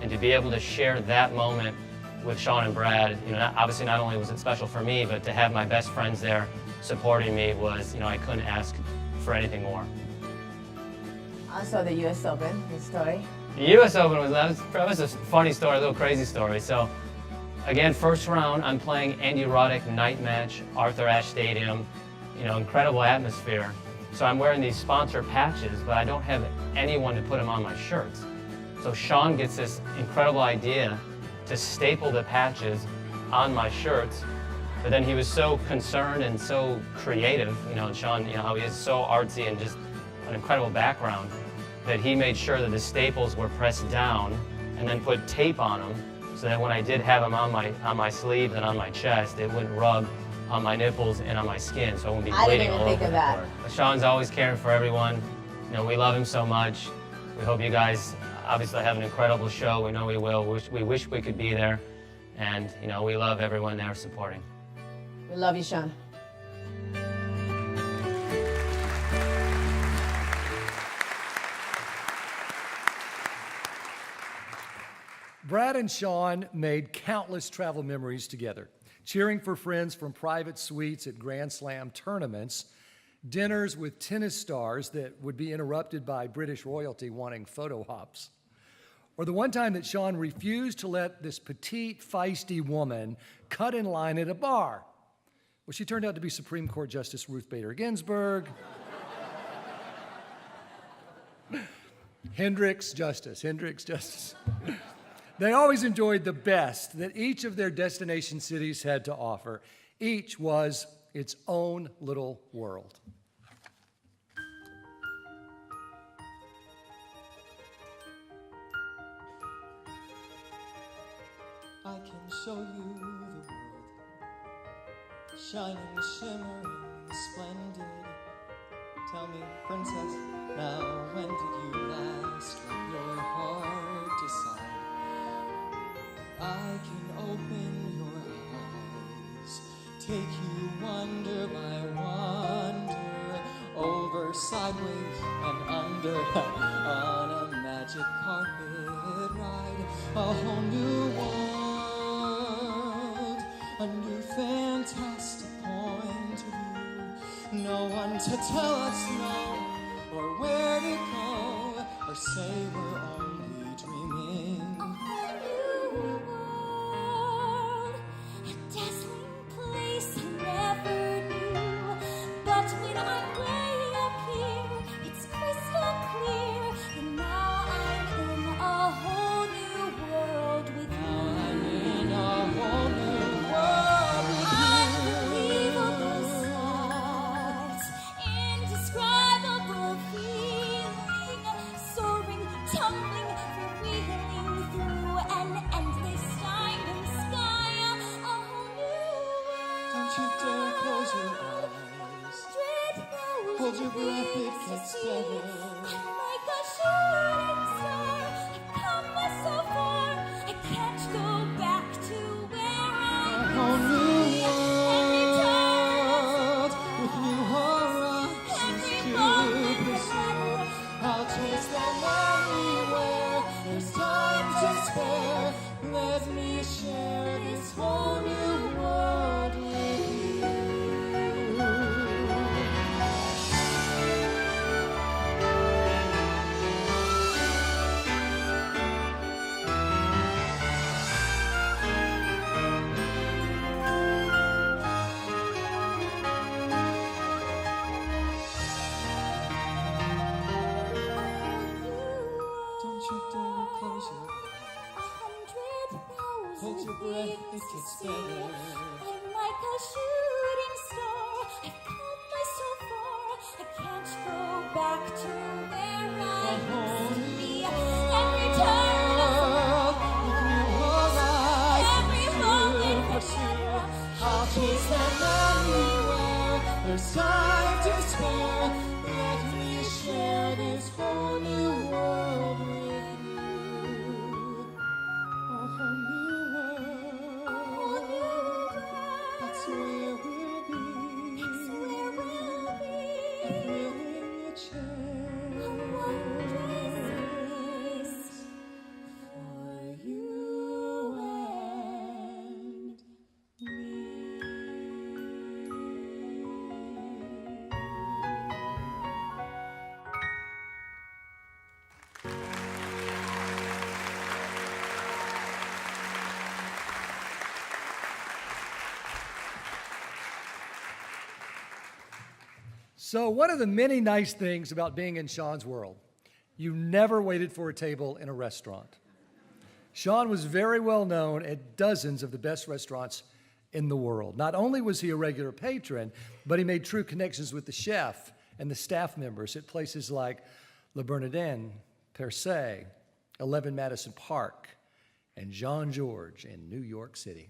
And to be able to share that moment with Sean and Brad, obviously not only was it special for me, but to have my best friends there supporting me was, I couldn't ask for anything more. Also the US Open, the story. The US Open that was a funny story, a little crazy story. So again, first round, I'm playing Andy Roddick night match, Arthur Ashe Stadium, incredible atmosphere. So I'm wearing these sponsor patches, but I don't have anyone to put them on my shirts. So Sean gets this incredible idea to staple the patches on my shirts, but then he was so concerned and so creative, Sean, how he is so artsy and just an incredible background, that he made sure that the staples were pressed down and then put tape on them so that when I did have them on my sleeves and on my chest, it wouldn't rub on my nipples and on my skin, so I wouldn't be bleeding all over. I didn't even think of that. But Sean's always caring for everyone. We love him so much. We hope you guys obviously have an incredible show. We know we will. We wish we could be there. And, we love everyone there supporting. We love you, Sean. Brad and Sean made countless travel memories together, cheering for friends from private suites at Grand Slam tournaments, dinners with tennis stars that would be interrupted by British royalty wanting photo ops, Or the one time that Sean refused to let this petite, feisty woman cut in line at a bar. Well, she turned out to be Supreme Court Justice Ruth Bader Ginsburg. Hendricks Justice. They always enjoyed the best that each of their destination cities had to offer. Each was its own little world. I can show you the world, shining, shimmering, splendid. Tell me, princess, now when did you last let your heart decide? I can open your eyes, take you wonder by wonder, over, sideways, and under, on a magic carpet ride, a whole new world, a new fantastic point of view. No one to tell us no, or where to go, or say we're only dreaming. A new world, a dazzling place I never knew. But when I'm way up here, it's crystal clear. And now I'm in a whole new world with you. Now I'm in a whole new world with you. Unbelievable sights, indescribable feeling, soaring, tumbling, freewheeling through an endless time and sky. A whole new world. Don't you dare close your eyes. Hold your breath, it gets better. I'm like a shooting star. I've come so far. I can't go back to where I A whole new every world with new horizons every to moment pursue. I'll chase them anywhere. There's time to spare. Let me share this whole new world with you. Don't you dare close your eyes. 100,000 Hold your breath, it things to gets see. better. I'm like a shooting star. I've come so far. I can't go back to where I used to be. Every turn of With new horizons every to moment pursue. I'll chase them anywhere. There's time to spare. Let me share this whole new world with you. A whole new world. That's where we'll be. That's where we'll be. Thrilling the chance. A wondrous place. For you and me. So, one of the many nice things about being in Sean's world, you never waited for a table in a restaurant. Sean was very well known at dozens of the best restaurants in the world. Not only was he a regular patron, but he made true connections with the chef and the staff members at places like Le Bernardin, Per Se, 11 Madison Park, and Jean George in New York City.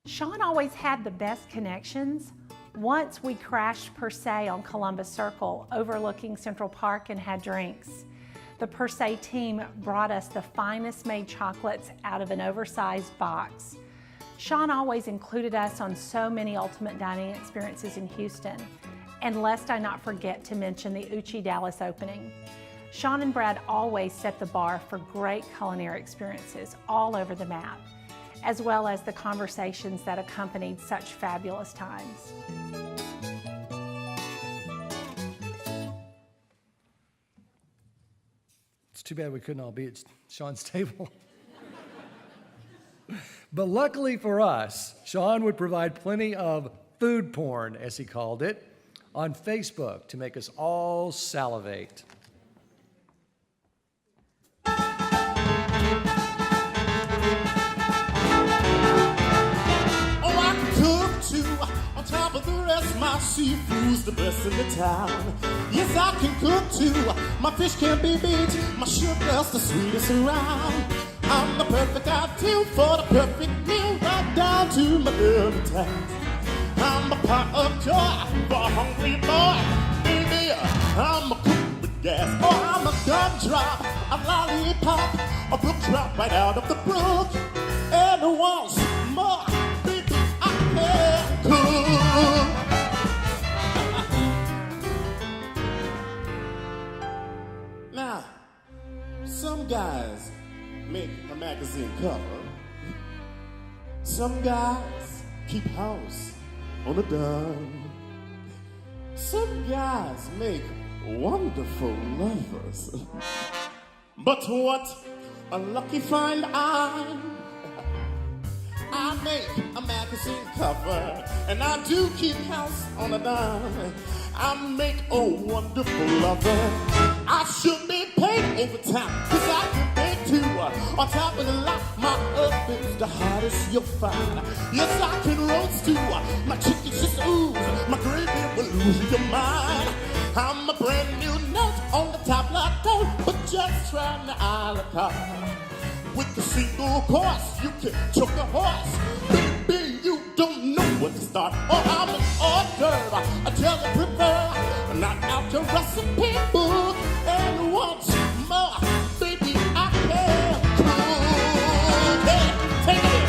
Sean always had the best connections. Once we crashed Per Se on Columbus Circle, overlooking Central Park, and had drinks. The Per Se team brought us the finest made chocolates out of an oversized box. Sean always included us on so many ultimate dining experiences in Houston. And lest I not forget to mention the Uchi Dallas opening. Sean and Brad always set the bar for great culinary experiences all over the map, as well as the conversations that accompanied such fabulous times. too bad we couldn't all be at Sean's table. But luckily for us, Sean would provide plenty of food porn, as he called it, on Facebook to make us all salivate. Oh, I can cook too. On top of the rest, my seafood's the best in the town. Yes, I can cook too. My fish can't be beat. My sugar's the sweetest around. I'm the perfect ideal for the perfect meal, right down to my dirty task. I'm a pot of joy for a hungry boy. Baby, I'm a cook with gas. Oh, I'm a gumdrop, a lollipop, a brook trout right out of the brook. And once more, baby, I can cook. Now, some guys make a magazine cover. Some guys keep house on the dime. Some guys make wonderful lovers. But what a lucky find I make a magazine cover, and I do keep house on the dime. I make a wonderful lover. I should be paid overtime, 'cause I can pay too. On top of the lot, my oven's the hottest you'll find. Yes, I can roast too. My chicken's just ooze. My gravy will lose your mind. I'm a brand new note on the top lotto, but just trying the a la carte. With the single course, you can choke a horse. Baby, you don't know what to start. Oh, I'm an hors d'oeuvre, a jelly prepare, not out your recipe book. And once more, baby, I can cook. Hey, take it.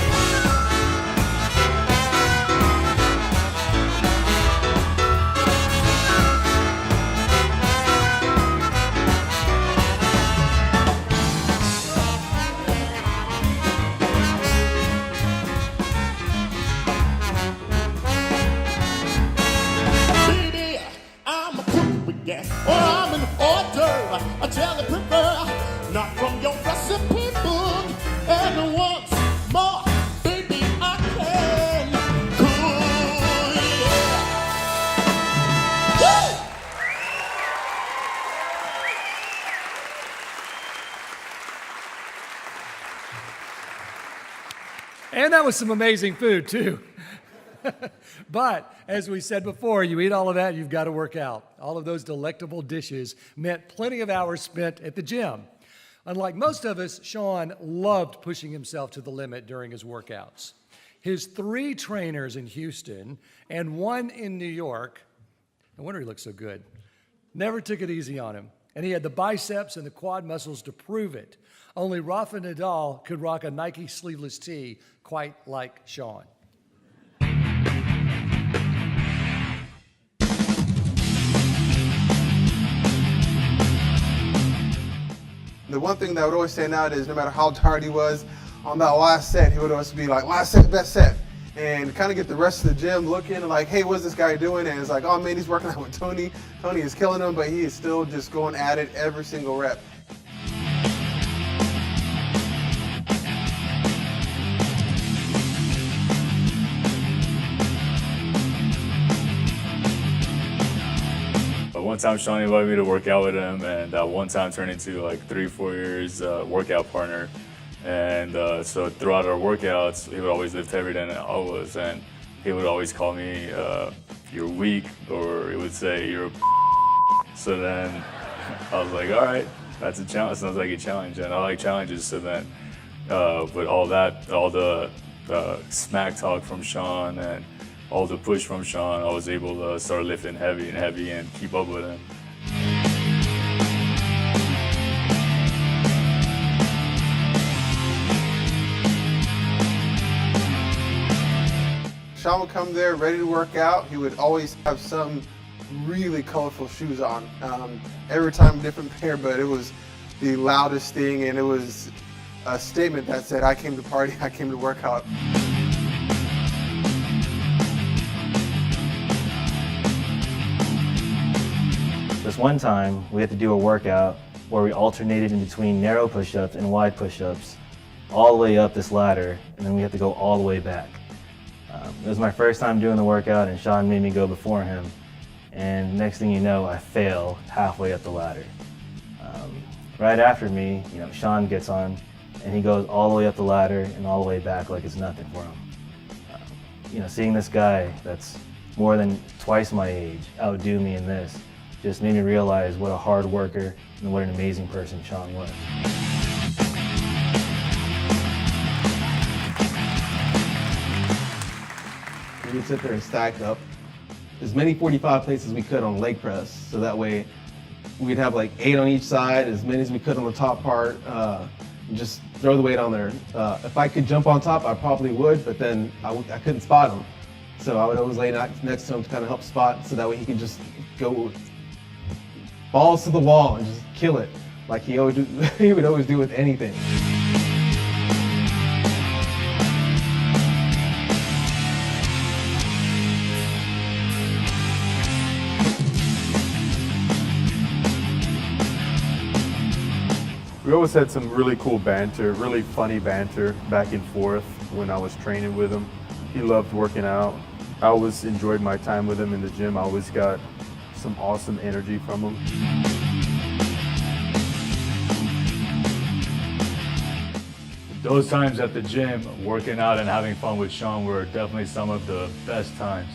Yes, or I'm an hors d'oeuvre, a jelly prepare, not from your recipe book. And once more, baby, I can cook. Yeah. And that was some amazing food, too. But, as we said before, you eat all of that, you've got to work out. All of those delectable dishes meant plenty of hours spent at the gym. Unlike most of us, Sean loved pushing himself to the limit during his workouts. His 3 trainers in Houston and 1 in New York, no wonder he looked so good, never took it easy on him. And he had the biceps and the quad muscles to prove it. Only Rafa Nadal could rock a Nike sleeveless tee quite like Sean. The one thing that would always stand out is no matter how tired he was, on that last set, he would always be like, last set, best set. And kind of get the rest of the gym looking and like, hey, what's this guy doing? And it's like, oh man, he's working out with Tony. Tony is killing him, but he is still just going at it every single rep. One time Sean invited me to work out with him, and that one time turned into like 3-4 years workout partner. And so throughout our workouts, he would always lift heavier than I was, and he would always call me, you're weak, or he would say, you're a So then I was like, all right, that's a challenge. Sounds like a challenge, and I like challenges. So then, with all the smack talk from Sean and all the push from Sean, I was able to start lifting heavy and keep up with him. Sean would come there ready to work out. He would always have some really colorful shoes on. Every time a different pair, but it was the loudest thing, and it was a statement that said, I came to party, I came to work out. This one time, we had to do a workout where we alternated in between narrow push-ups and wide push-ups all the way up this ladder, and then we had to go all the way back. It was my first time doing the workout, and Sean made me go before him. And next thing you know, I fail halfway up the ladder. Right after me, Sean gets on, and he goes all the way up the ladder and all the way back like it's nothing for him. Seeing this guy that's more than twice my age outdo me in this just made me realize what a hard worker and what an amazing person Sean was. We'd sit there and stack up as many 45 plates as we could on leg press, so that way we'd have like 8 on each side, as many as we could on the top part, and just throw the weight on there. If I could jump on top, I probably would, but then I couldn't spot him. So I would always lay next to him to kind of help spot, so that way he could just go balls to the wall and just kill it, like he would always do with anything. We always had some really cool banter, really funny banter back and forth when I was training with him. He loved working out. I always enjoyed my time with him in the gym. I always got some awesome energy from him. Those times at the gym, working out and having fun with Sean were definitely some of the best times.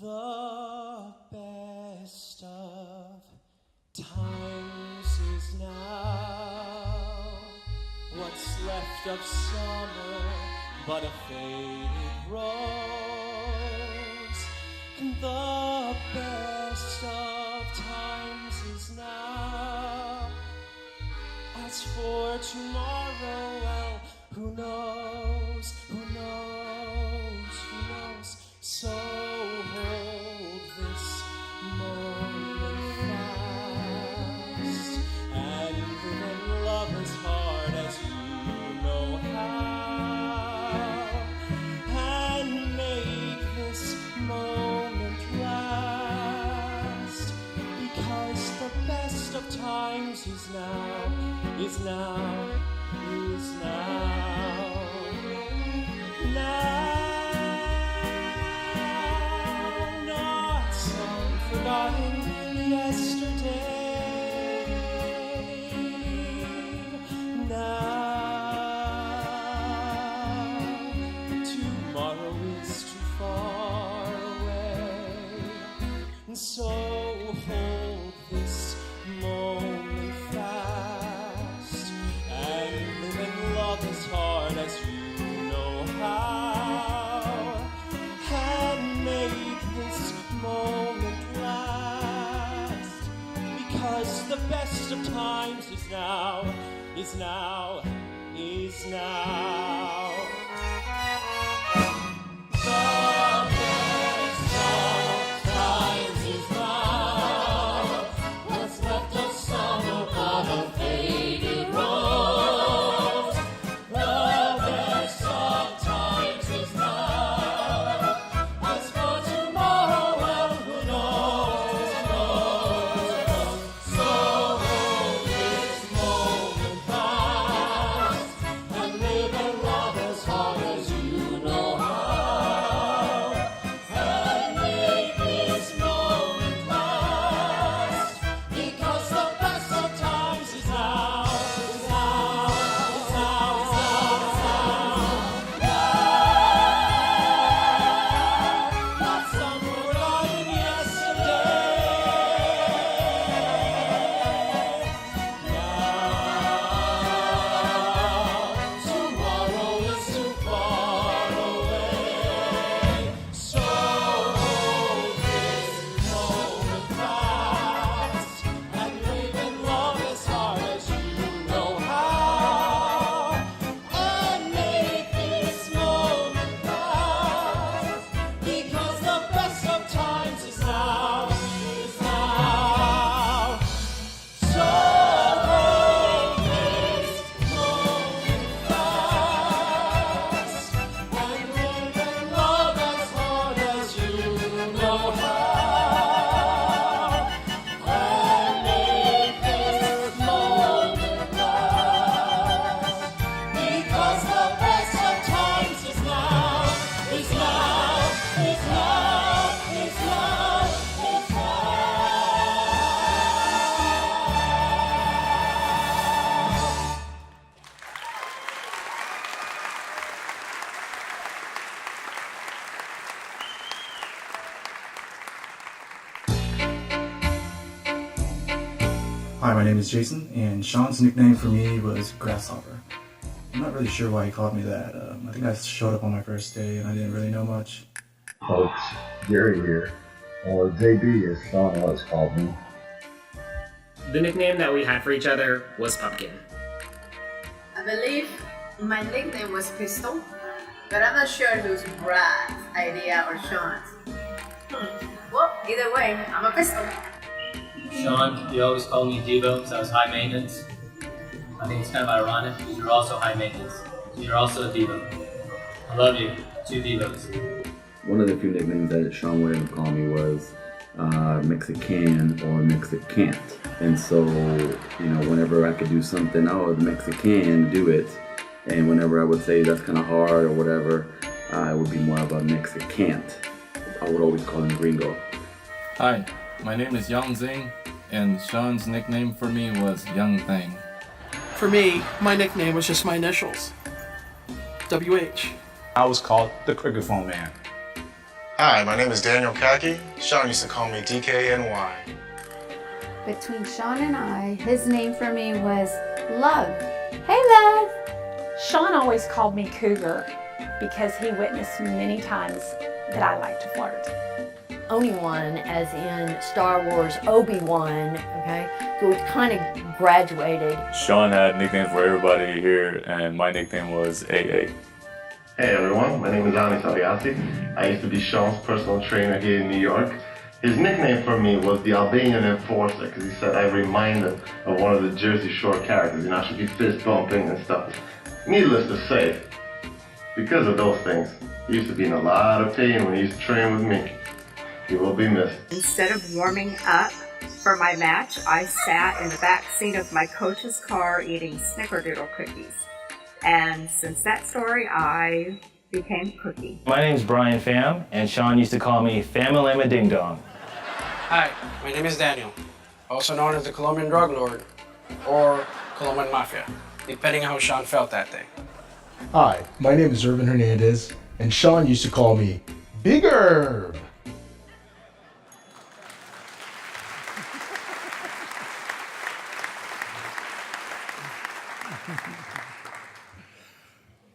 The best of times is now. What's left of summer but a faded rose. The best of times is now. As for tomorrow, well, who knows, who knows, who knows. So hold this moment fast and live and love as hard as you know how, and make this moment last, because the best of times is now, is now, is now, now. Forgotten yesterday. Now tomorrow is too far away, and so hold this moment fast and live and love as hard as you know how, and make this moment last, because the best of times is now, is now, is now. The best of times is now. What's left of summer but a faded rose. The best of times is now. As for tomorrow, well, who knows, who knows. So hold this moment fast and live and love. my name is Jason, and Sean's nickname for me was Grasshopper. I'm not really sure why he called me that. I think I showed up on my first day and I didn't really know much. Folks, Gary here, or JB as Sean always called me. The nickname that we had for each other was Pumpkin. I believe my nickname was Pistol, but I'm not sure if it was Brad's idea or Sean's. Well, either way, I'm a pistol. Sean, you always called me Devo because I was high maintenance. I think it's kind of ironic because you're also high maintenance. You're also a Devo. I love you. 2 Devos. One of the few nicknames that Sean would ever call me was Mexican or Mexicant. And so, you know, whenever I could do something, oh, the Mexican, do it. And whenever I would say that's kind of hard or whatever, it would be more of a Mexicant. I would always call him Gringo. Hi, my name is Yang Zing, and Sean's nickname for me was Young Thing. For me, my nickname was just my initials, WH. I was called the Cricket Phone Man. Hi, my name is Daniel Kaki. Sean used to call me DKNY. Between Sean and I, his name for me was Love. Hey, Love! Sean always called me Cougar because he witnessed many times that I like to flirt. Obi-Wan, as in Star Wars Obi-Wan, okay? So we kind of graduated. Sean had nicknames for everybody here, and my nickname was AA. Hey everyone, my name is Anis Aliassi. I used to be Sean's personal trainer here in New York. His nickname for me was the Albanian Enforcer because he said I reminded of one of the Jersey Shore characters, you know, I should be fist bumping and stuff. Needless to say, because of those things, he used to be in a lot of pain when he used to train with me. He will be missed. Instead of warming up for my match, I sat in the back seat of my coach's car eating Snickerdoodle cookies. And since that story, I became Cookie. My name's Brian Pham, and Sean used to call me Famalama Ding Dong. Hi, my name is Daniel, also known as the Colombian Drug Lord or Colombian Mafia, depending how Sean felt that day. Hi, my name is Urban Hernandez, and Sean used to call me Big Herb.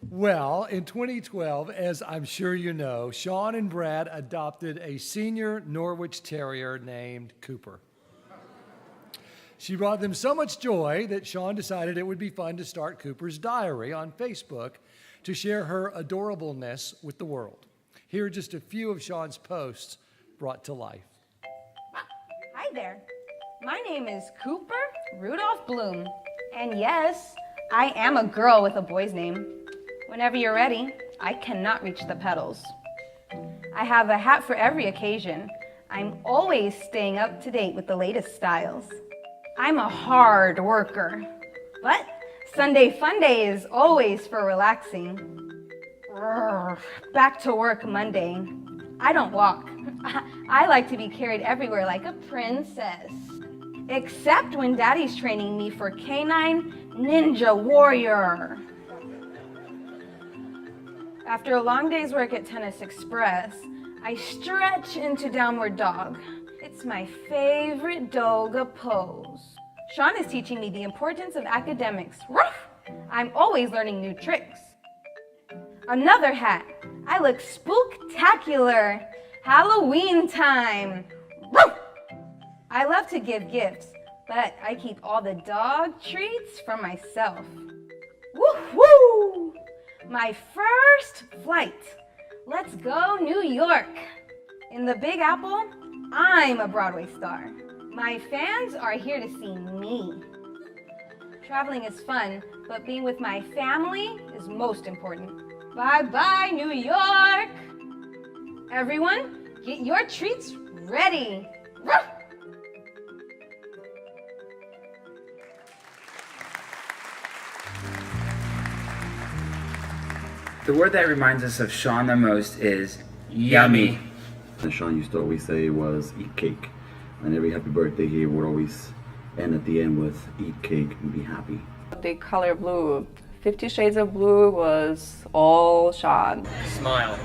Well, in 2012, as I'm sure you know, Sean and Brad adopted a senior Norwich Terrier named Cooper. She brought them so much joy that Sean decided it would be fun to start Cooper's diary on Facebook to share her adorableness with the world. Here are just a few of Sean's posts brought to life. Hi there. My name is Cooper Rudolph Bloom. And yes, I am a girl with a boy's name. Whenever you're ready, I cannot reach the pedals. I have a hat for every occasion. I'm always staying up to date with the latest styles. I'm a hard worker, but Sunday fun day is always for relaxing. Back to work Monday. I don't walk. I like to be carried everywhere like a princess. Except when Daddy's training me for Canine Ninja Warrior. After a long day's work at Tennis Express, I stretch into downward dog. It's my favorite doga pose. Sean is teaching me the importance of academics. Ruff! I'm always learning new tricks. Another hat. I look spooktacular. Halloween time. Ruff! I love to give gifts, but I keep all the dog treats for myself. Woo-hoo! My first flight. Let's go New York. In the Big Apple, I'm a Broadway star. My fans are here to see me. Traveling is fun, but being with my family is most important. Bye-bye, New York. Everyone, get your treats ready. Ruff! The word that reminds us of Sean the most is yummy. And Sean used to always say was eat cake. And every happy birthday he would always end at the end with eat cake and be happy. The color blue, 50 Shades of Blue was all Sean. Smile.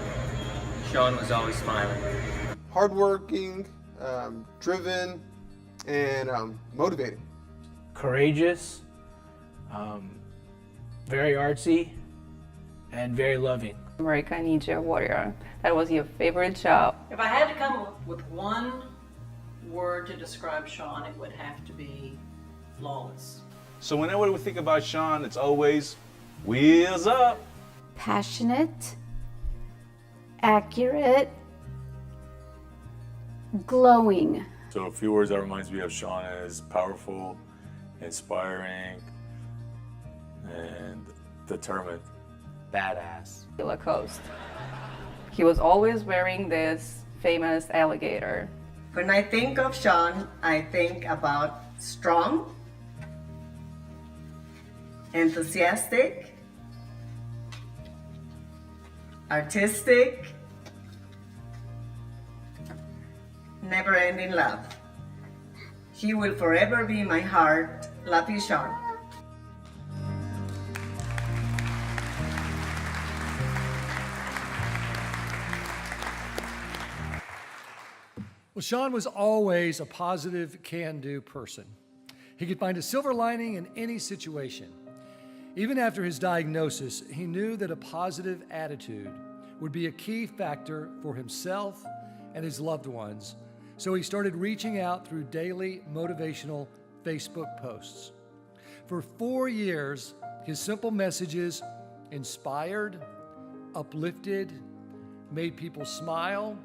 Sean was always smiling. Hardworking, driven, and motivating. courageous, very artsy, and very loving. American Ninja Warrior. That was your favorite show. If I had to come with one word to describe Sean, it would have to be flawless. So whenever we think about Sean, it's always wheels up. Passionate, accurate, glowing. So a few words that reminds me of Sean is powerful, inspiring, and determined. Badass. Lacoste. He was always wearing this famous alligator. When I think of Sean, I think about strong, enthusiastic, artistic, never-ending love. He will forever be my heart. Love you, Sean. Well, Sean was always a positive, can-do person. He could find a silver lining in any situation. Even after his diagnosis, he knew that a positive attitude would be a key factor for himself and his loved ones, so he started reaching out through daily motivational Facebook posts. For 4 years, his simple messages inspired, uplifted, made people smile,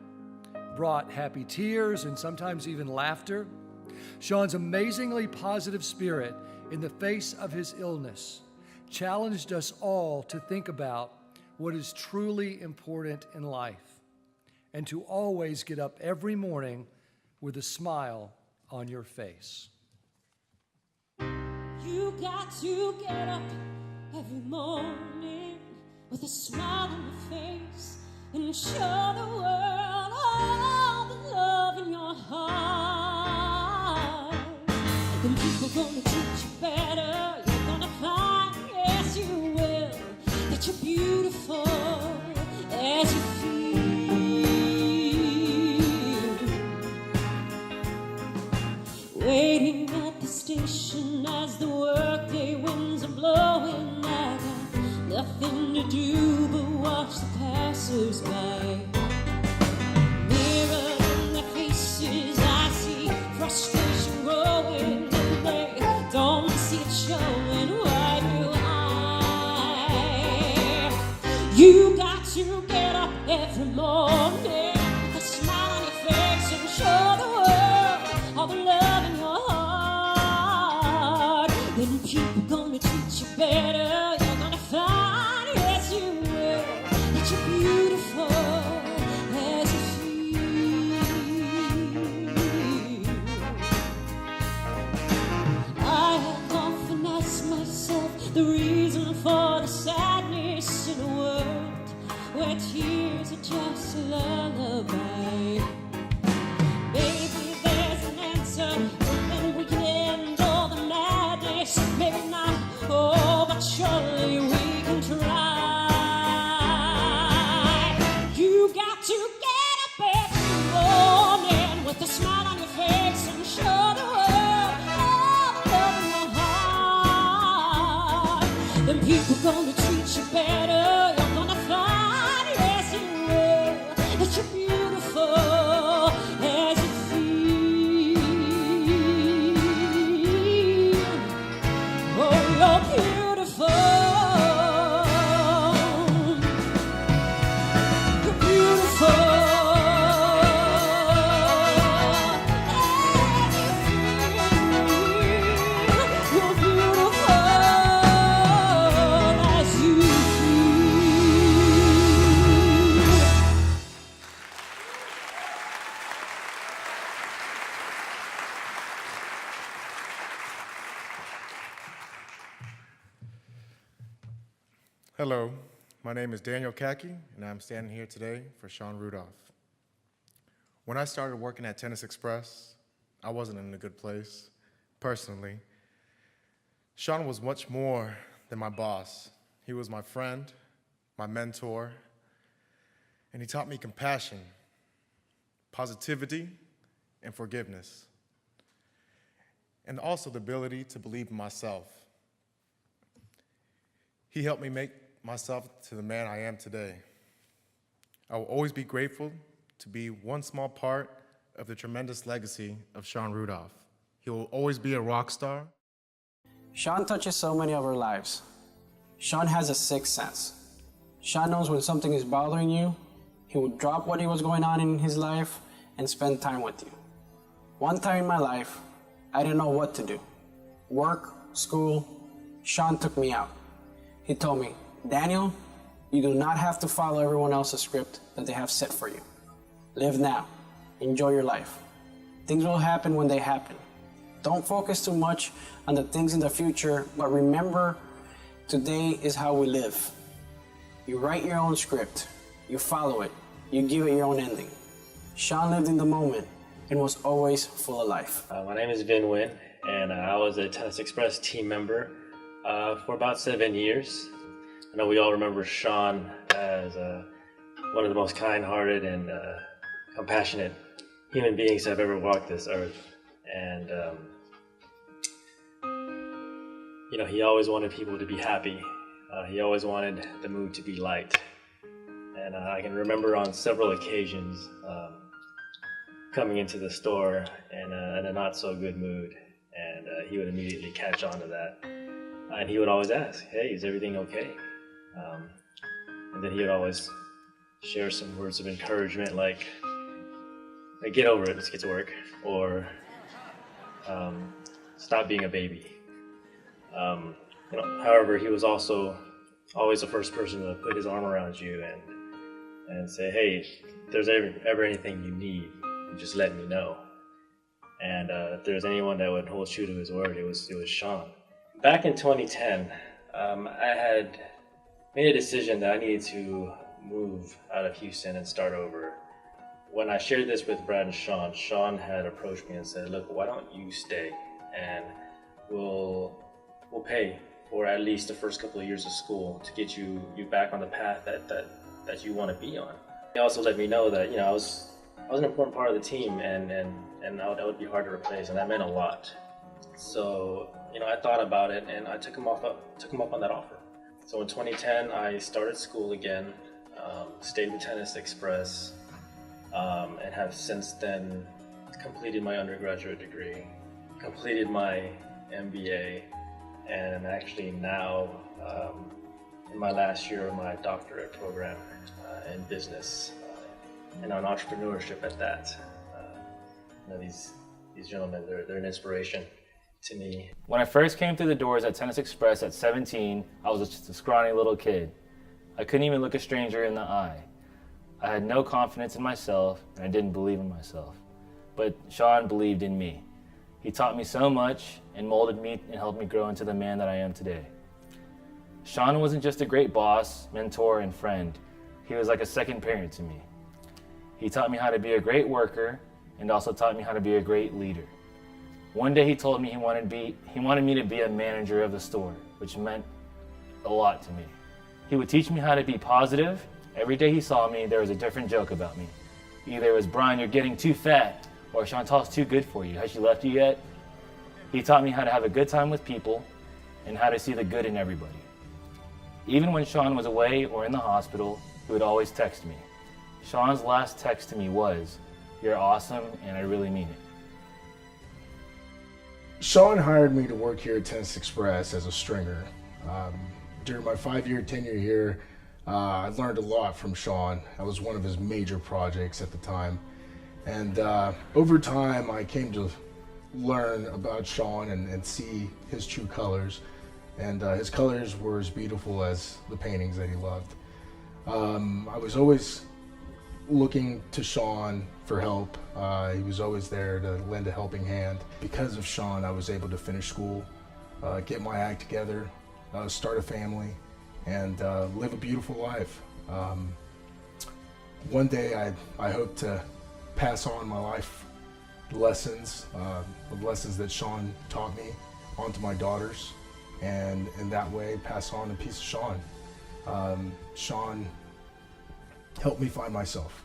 brought happy tears and sometimes even laughter. Sean's amazingly positive spirit in the face of his illness challenged us all to think about what is truly important in life and to always get up every morning with a smile on your face. You got to get up every morning with a smile on your face and show the world all the love in your heart. And then people gonna treat you better. You're gonna find, yes you will, that you're beautiful as you feel. Waiting at the station as the workday winds are blowing, I got nothing to do but watch the passers by. Mirrored in their faces, I see frustration growing, and they don't see it showing. Why do I? You got to get up every morning with a smile on your face and show the world all the love in your heart. Then people gonna treat you better. You're gonna find, yes you will, that you're beautiful as you feel. I have often asked myself the reason for the sadness in a world where tears are just a lullaby. Maybe there's an answer, and we can end all the madness. Maybe not, oh, but surely we can try. You got to get up every morning with a smile on your face and show the world all the love in your heart. Then people gonna treat you better. You're gonna find, yes you will, that you're beautiful as you feel. Oh, you're beautiful. You're beautiful. You're beautiful as you feel. Hello, my name is Daniel Kaki, and I'm standing here today for Sean Rudolph. When I started working at Tennis Express, I wasn't in a good place, personally. Sean was much more than my boss. He was my friend, my mentor, and he taught me compassion, positivity, and forgiveness. and also the ability to believe in myself. He helped me make myself to the man I am today. I will always be grateful to be one small part of the tremendous legacy of Sean Rudolph. He will always be a rock star. Sean touches so many of our lives. Sean has a sixth sense. Sean knows when something is bothering you. He would drop what was going on in his life and spend time with you. One time in my life, I didn't know what to do. Work, school, Sean took me out. He told me, Daniel, you do not have to follow everyone else's script that they have set for you. Live now. Enjoy your life. Things will happen when they happen. Don't focus too much on the things in the future, but remember, today is how we live. You write your own script, you follow it, you give it your own ending. Sean lived in the moment and was always full of life. My name is Vin Nguyen, and I was a Tennis Express team member for about 7 years. I know we all remember Sean as one of the most kind-hearted and compassionate human beings to have ever walked this earth. And you know, he always wanted people to be happy. He always wanted the mood to be light. And I can remember on several occasions coming into the store in a not so good mood, and he would immediately catch on to that. And he would always ask, hey, is everything okay? And then he would always share some words of encouragement like, hey, get over it, let's get to work, or stop being a baby. You know, however, he was also always the first person to put his arm around you and say, hey, if there's ever anything you need, just let me know. And if there's anyone that would hold true to his word, it was Sean. Back in 2010, I had made a decision that I needed to move out of Houston and start over. When I shared this with Brad and Sean had approached me and said, look, why don't you stay and we'll pay for at least the first couple of years of school to get you back on the path that you want to be on. He also let me know that, you know, I was an important part of the team, and that would be hard to replace, and that meant a lot. So, you know, I thought about it, and I took him up on that offer. So in 2010, I started school again, stayed with Tennis Express, and have since then completed my undergraduate degree, completed my MBA, and actually now in my last year of my doctorate program in business and on entrepreneurship at that. You know, these gentlemen, they're an inspiration to me. When I first came through the doors at Tennis Express at 17, I was just a scrawny little kid. I couldn't even look a stranger in the eye. I had no confidence in myself, and I didn't believe in myself. But Sean believed in me. He taught me so much and molded me and helped me grow into the man that I am today. Sean wasn't just a great boss, mentor, and friend. He was like a second parent to me. He taught me how to be a great worker and also taught me how to be a great leader. One day he told me he wanted me to be a manager of the store, which meant a lot to me. He would teach me how to be positive. Every day he saw me, there was a different joke about me. Either it was, Brian, you're getting too fat, or Chantal's too good for you. Has she left you yet? He taught me how to have a good time with people and how to see the good in everybody. Even when Sean was away or in the hospital, he would always text me. Sean's last text to me was, you're awesome and I really mean it. Sean hired me to work here at Tennis Express as a stringer. During my 5-year tenure here, I learned a lot from Sean. That was one of his major projects at the time. And over time, I came to learn about Sean and see his true colors. And his colors were as beautiful as the paintings that he loved. I was always looking to Sean for help. He was always there to lend a helping hand. Because of Sean, I was able to finish school, get my act together, start a family, and live a beautiful life. One day I hope to pass on my life lessons, the lessons that Sean taught me, onto my daughters, and in that way pass on a piece of Sean. Sean helped me find myself.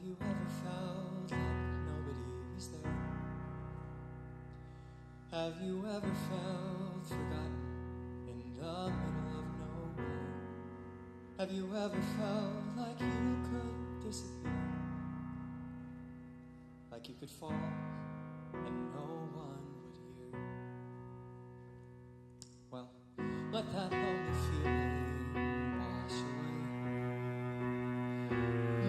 you ever felt like nobody was there? Have you ever felt forgotten in the middle of nowhere? Have you ever felt like you could disappear? Like you could fall and no one would hear? Well, let that lonely feeling wash away.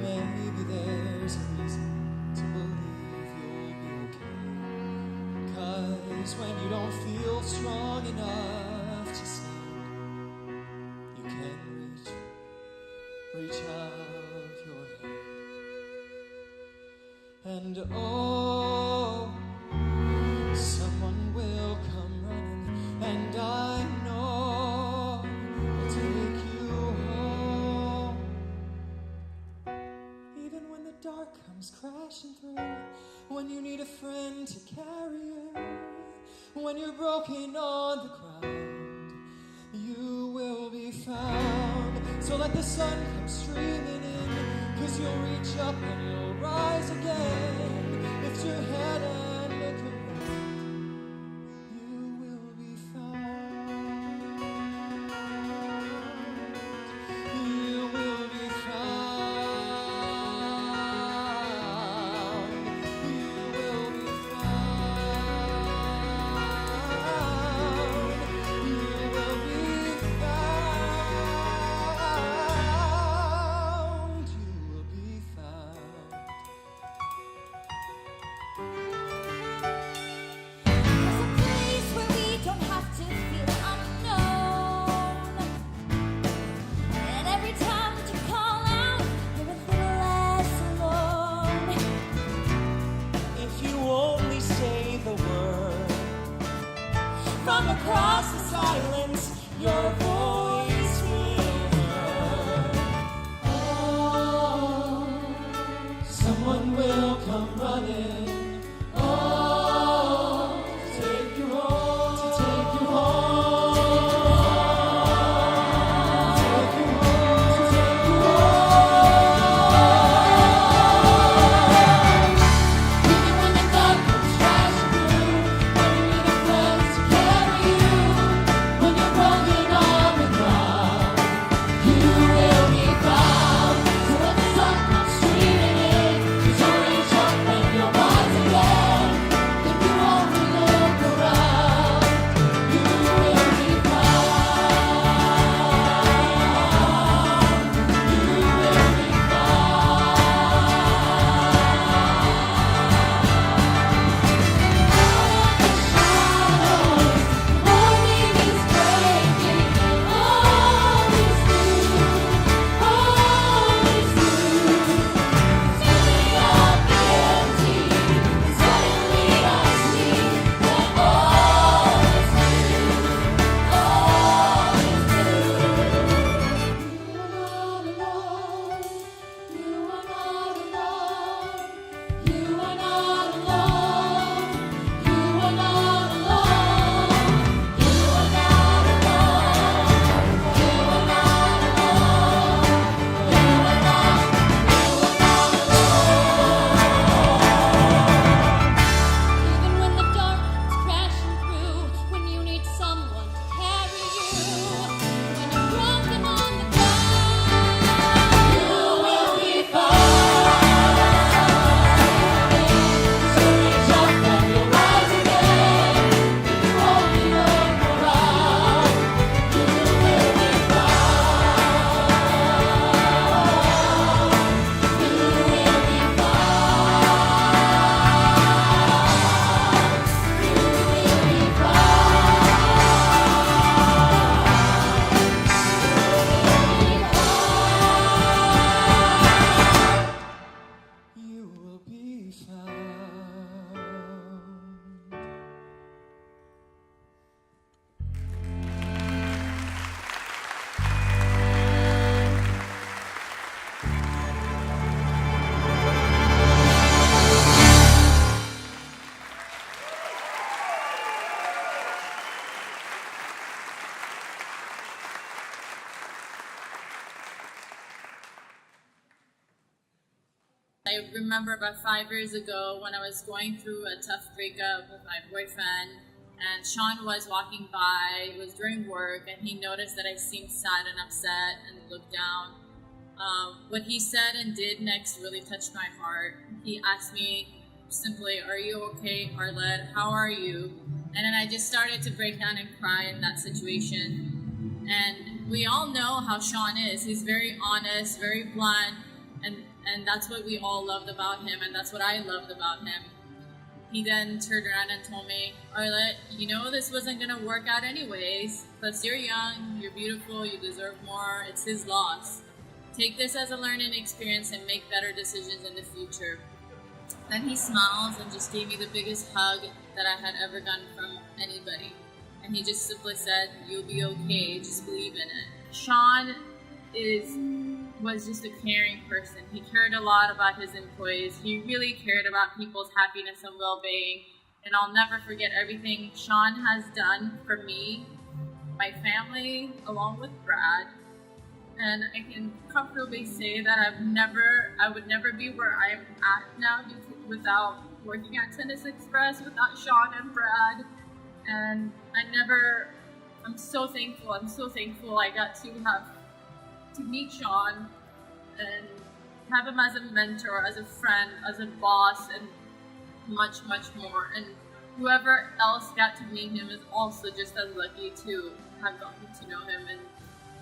Maybe there's a reason to believe you'll be okay. 'Cause when you don't feel strong enough to stand, you can reach out your hand. And oh, someone will come running, and I know will take you home. Even when the dark comes crashing through, when you need a friend to carry you, when you're broken on the ground, you will be found. So let the sun come streaming in, 'cause you'll reach up and you'll rise again. Lift your head and look around, you will be found. You will be found. You will be found. You will be found. You will be found. There's a place where we don't have to feel unknown. And every time that you call out, you're a little less alone. If you only say the word, From across the silence, your voice will hurt. Oh, someone will come running. Oh, to take you home. To take you home. Take you home. To take you home. Even when the dark comes crashing through, when you need a friend to carry you, when you're broken on the ground. I remember about 5 years ago when I was going through a tough breakup with my boyfriend, and Sean was walking by, it was during work, and he noticed that I seemed sad and upset and looked down. What he said and did next really touched my heart. He asked me simply, "Are you okay, Arlette? How are you?" And then I just started to break down and cry in that situation. And we all know how Sean is. He's very honest, very blunt, and that's what we all loved about him, and that's what I loved about him. He then turned around and told me, "Arlette, you know this wasn't going to work out anyways. Plus you're young, you're beautiful, you deserve more. It's his loss. Take this as a learning experience and make better decisions in the future." Then he smiles and just gave me the biggest hug that I had ever gotten from anybody. And he just simply said, "You'll be okay, just believe in it." Sean was just a caring person. He cared a lot about his employees. He really cared about people's happiness and well-being. And I'll never forget everything Sean has done for me, my family, along with Brad. And I can comfortably say that I would never be where I am at now without working at Tennis Express, without Sean and Brad. And I'm so thankful. I'm so thankful I got to meet Sean and have him as a mentor, as a friend, as a boss, and much, much more. And whoever else got to meet him is also just as lucky to have gotten to know him. And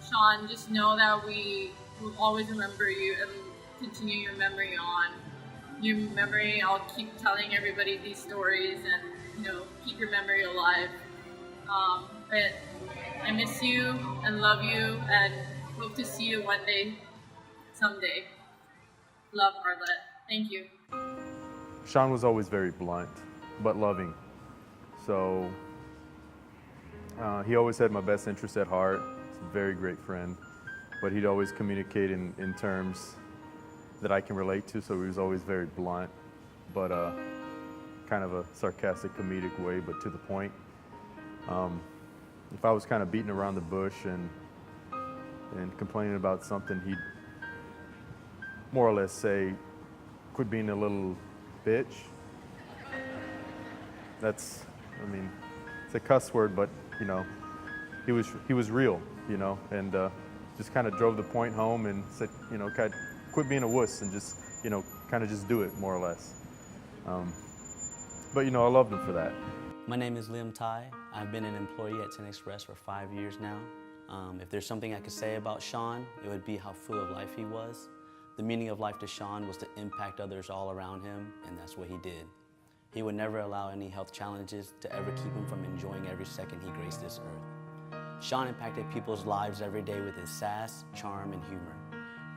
Sean, just know that we will always remember you and continue your memory on. Your memory, I'll keep telling everybody these stories and, keep your memory alive. But I miss you and love you and hope to see you one day, someday. Love, Arlette. Thank you. Sean was always very blunt, but loving. So he always had my best interest at heart. He's a very great friend, but he'd always communicate in terms that I can relate to, so he was always very blunt, but kind of a sarcastic, comedic way, but to the point. If I was kind of beating around the bush and complaining about something, he'd more or less say, "Quit being a little bitch." It's a cuss word, but he was real, and just kind of drove the point home and said, quit being a wuss and just, kind of just do it, more or less. But I loved him for that. My name is Liam Tai. I've been an employee at Tennis Express for 5 years now. If there's something I could say about Sean, it would be how full of life he was. The meaning of life to Sean was to impact others all around him, and that's what he did. He would never allow any health challenges to ever keep him from enjoying every second he graced this earth. Sean impacted people's lives every day with his sass, charm, and humor.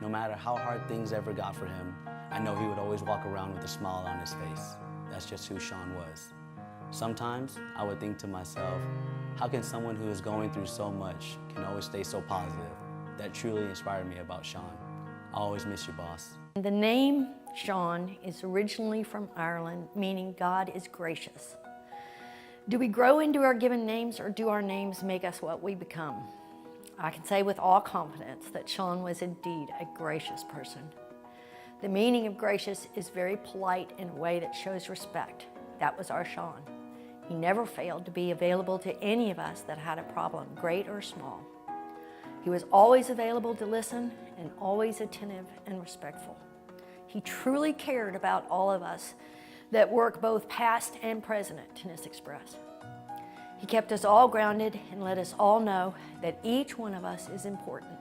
No matter how hard things ever got for him, I know he would always walk around with a smile on his face. That's just who Sean was. Sometimes I would think to myself, how can someone who is going through so much can always stay so positive? That truly inspired me about Sean. I'll always miss you, boss. The name Sean is originally from Ireland, meaning God is gracious. Do we grow into our given names, or do our names make us what we become? I can say with all confidence that Sean was indeed a gracious person. The meaning of gracious is very polite in a way that shows respect. That was our Sean. He never failed to be available to any of us that had a problem, great or small. He was always available to listen and always attentive and respectful. He truly cared about all of us that work both past and present at Tennis Express. He kept us all grounded and let us all know that each one of us is important.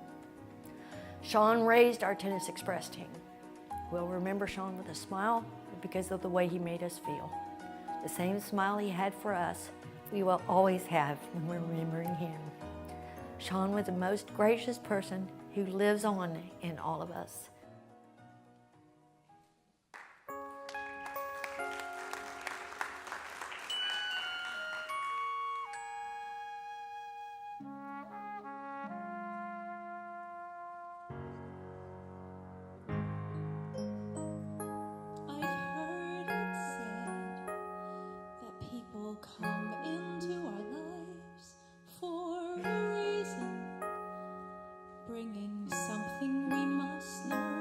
Sean raised our Tennis Express team. We'll remember Sean with a smile because of the way he made us feel. The same smile he had for us, we will always have when we're remembering him. Sean was the most gracious person who lives on in all of us. Come into our lives for a reason, bringing something we must learn.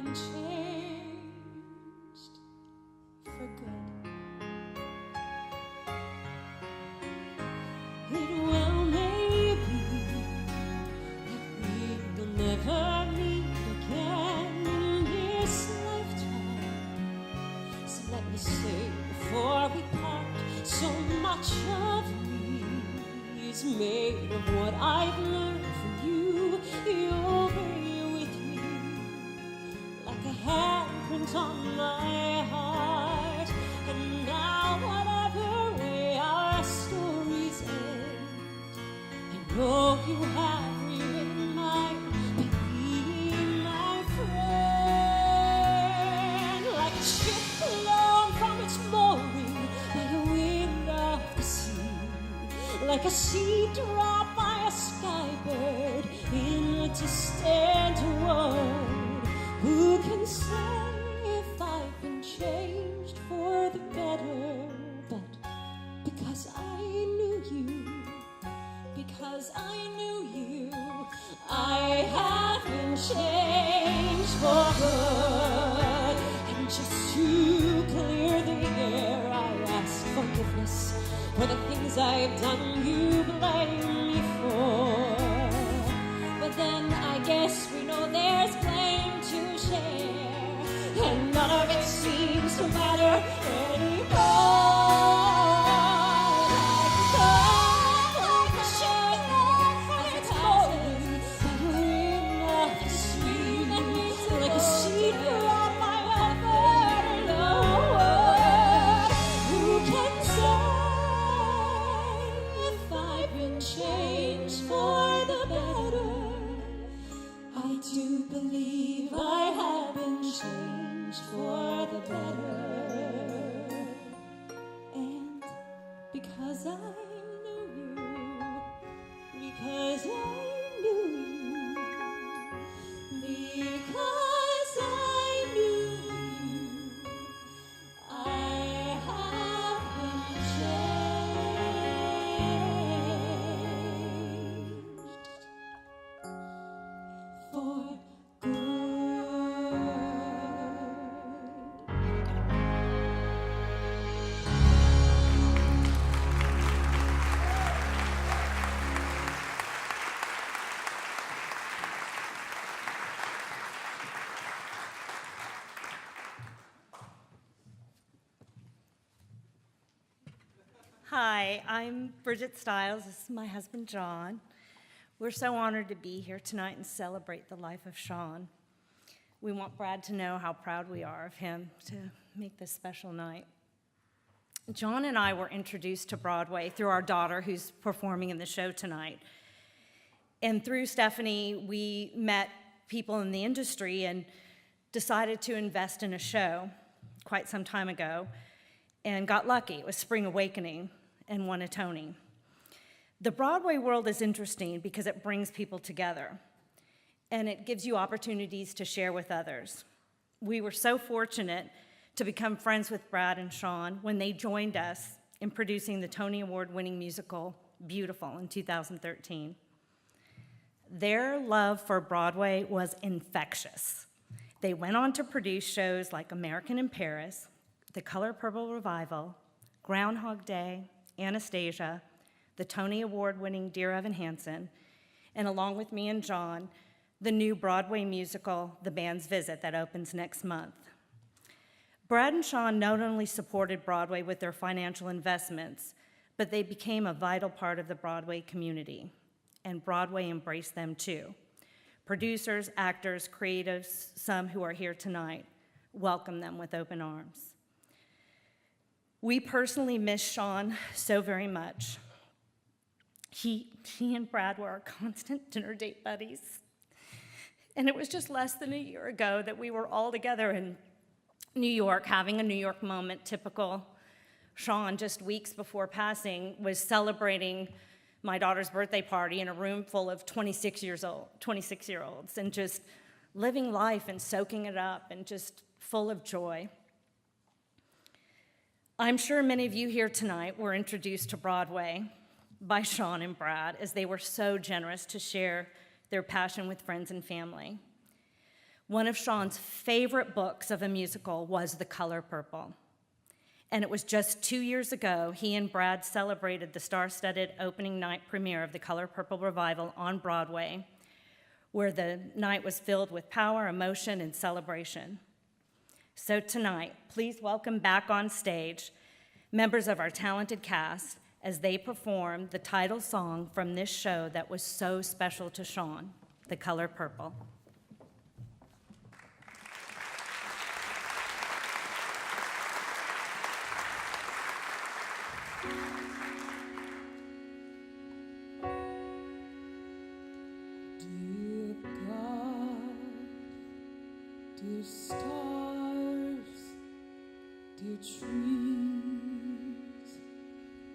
been changed for good. It well may be that we will never meet again in this lifetime. So let me say before we part, so much of me is made of what I've learned from you. You'll be with me like a handprint on my heart. And now whatever way our stories end, I know you have rewritten mine. Be my friend, like a ship blown from its mooring by the wind of the sea, like a seed dropped by a skybird in a distant world. Who can say if I've been changed for the better? But because I knew you, because I knew you, I have been changed for good. And just to clear the air, I ask forgiveness for the things I've done you blame me for. But then I guess we know there's blame to share, and none of it seems to matter anymore. Like a ship from its mooring, by the wind of the sea, like a seed dropped by a bird in the wood. Who can say if I've been changed for the better? I do believe I have been changed for the better. And because I knew you, because I knew you, because I knew you, I have been changed for Hi, I'm Bridget Stiles. This is my husband, John. We're so honored to be here tonight and celebrate the life of Sean. We want Brad to know how proud we are of him to make this special night. John and I were introduced to Broadway through our daughter, who's performing in the show tonight. And through Stephanie, we met people in the industry and decided to invest in a show quite some time ago and got lucky. It was Spring Awakening and won a Tony. The Broadway world is interesting because it brings people together and it gives you opportunities to share with others. We were so fortunate to become friends with Brad and Sean when they joined us in producing the Tony Award-winning musical Beautiful in 2013. Their love for Broadway was infectious. They went on to produce shows like American in Paris, The Color Purple Revival, Groundhog Day, Anastasia, the Tony Award-winning Dear Evan Hansen, and along with me and John, the new Broadway musical, The Band's Visit, that opens next month. Brad and Sean not only supported Broadway with their financial investments, but they became a vital part of the Broadway community, and Broadway embraced them too. Producers, actors, creatives, some who are here tonight, welcome them with open arms. We personally miss Sean so very much. He and Brad were our constant dinner date buddies. And it was just less than a year ago that we were all together in New York, having a New York moment typical. Sean, just weeks before passing, was celebrating my daughter's birthday party in a room full of 26-year-olds, and just living life and soaking it up and just full of joy. I'm sure many of you here tonight were introduced to Broadway by Sean and Brad, as they were so generous to share their passion with friends and family. One of Sean's favorite books of a musical was The Color Purple. And it was just 2 years ago, he and Brad celebrated the star-studded opening night premiere of The Color Purple revival on Broadway, where the night was filled with power, emotion, and celebration. So tonight, please welcome back on stage members of our talented cast as they perform the title song from this show that was so special to Sean, The Color Purple. Dear God, dear stars, dear trees,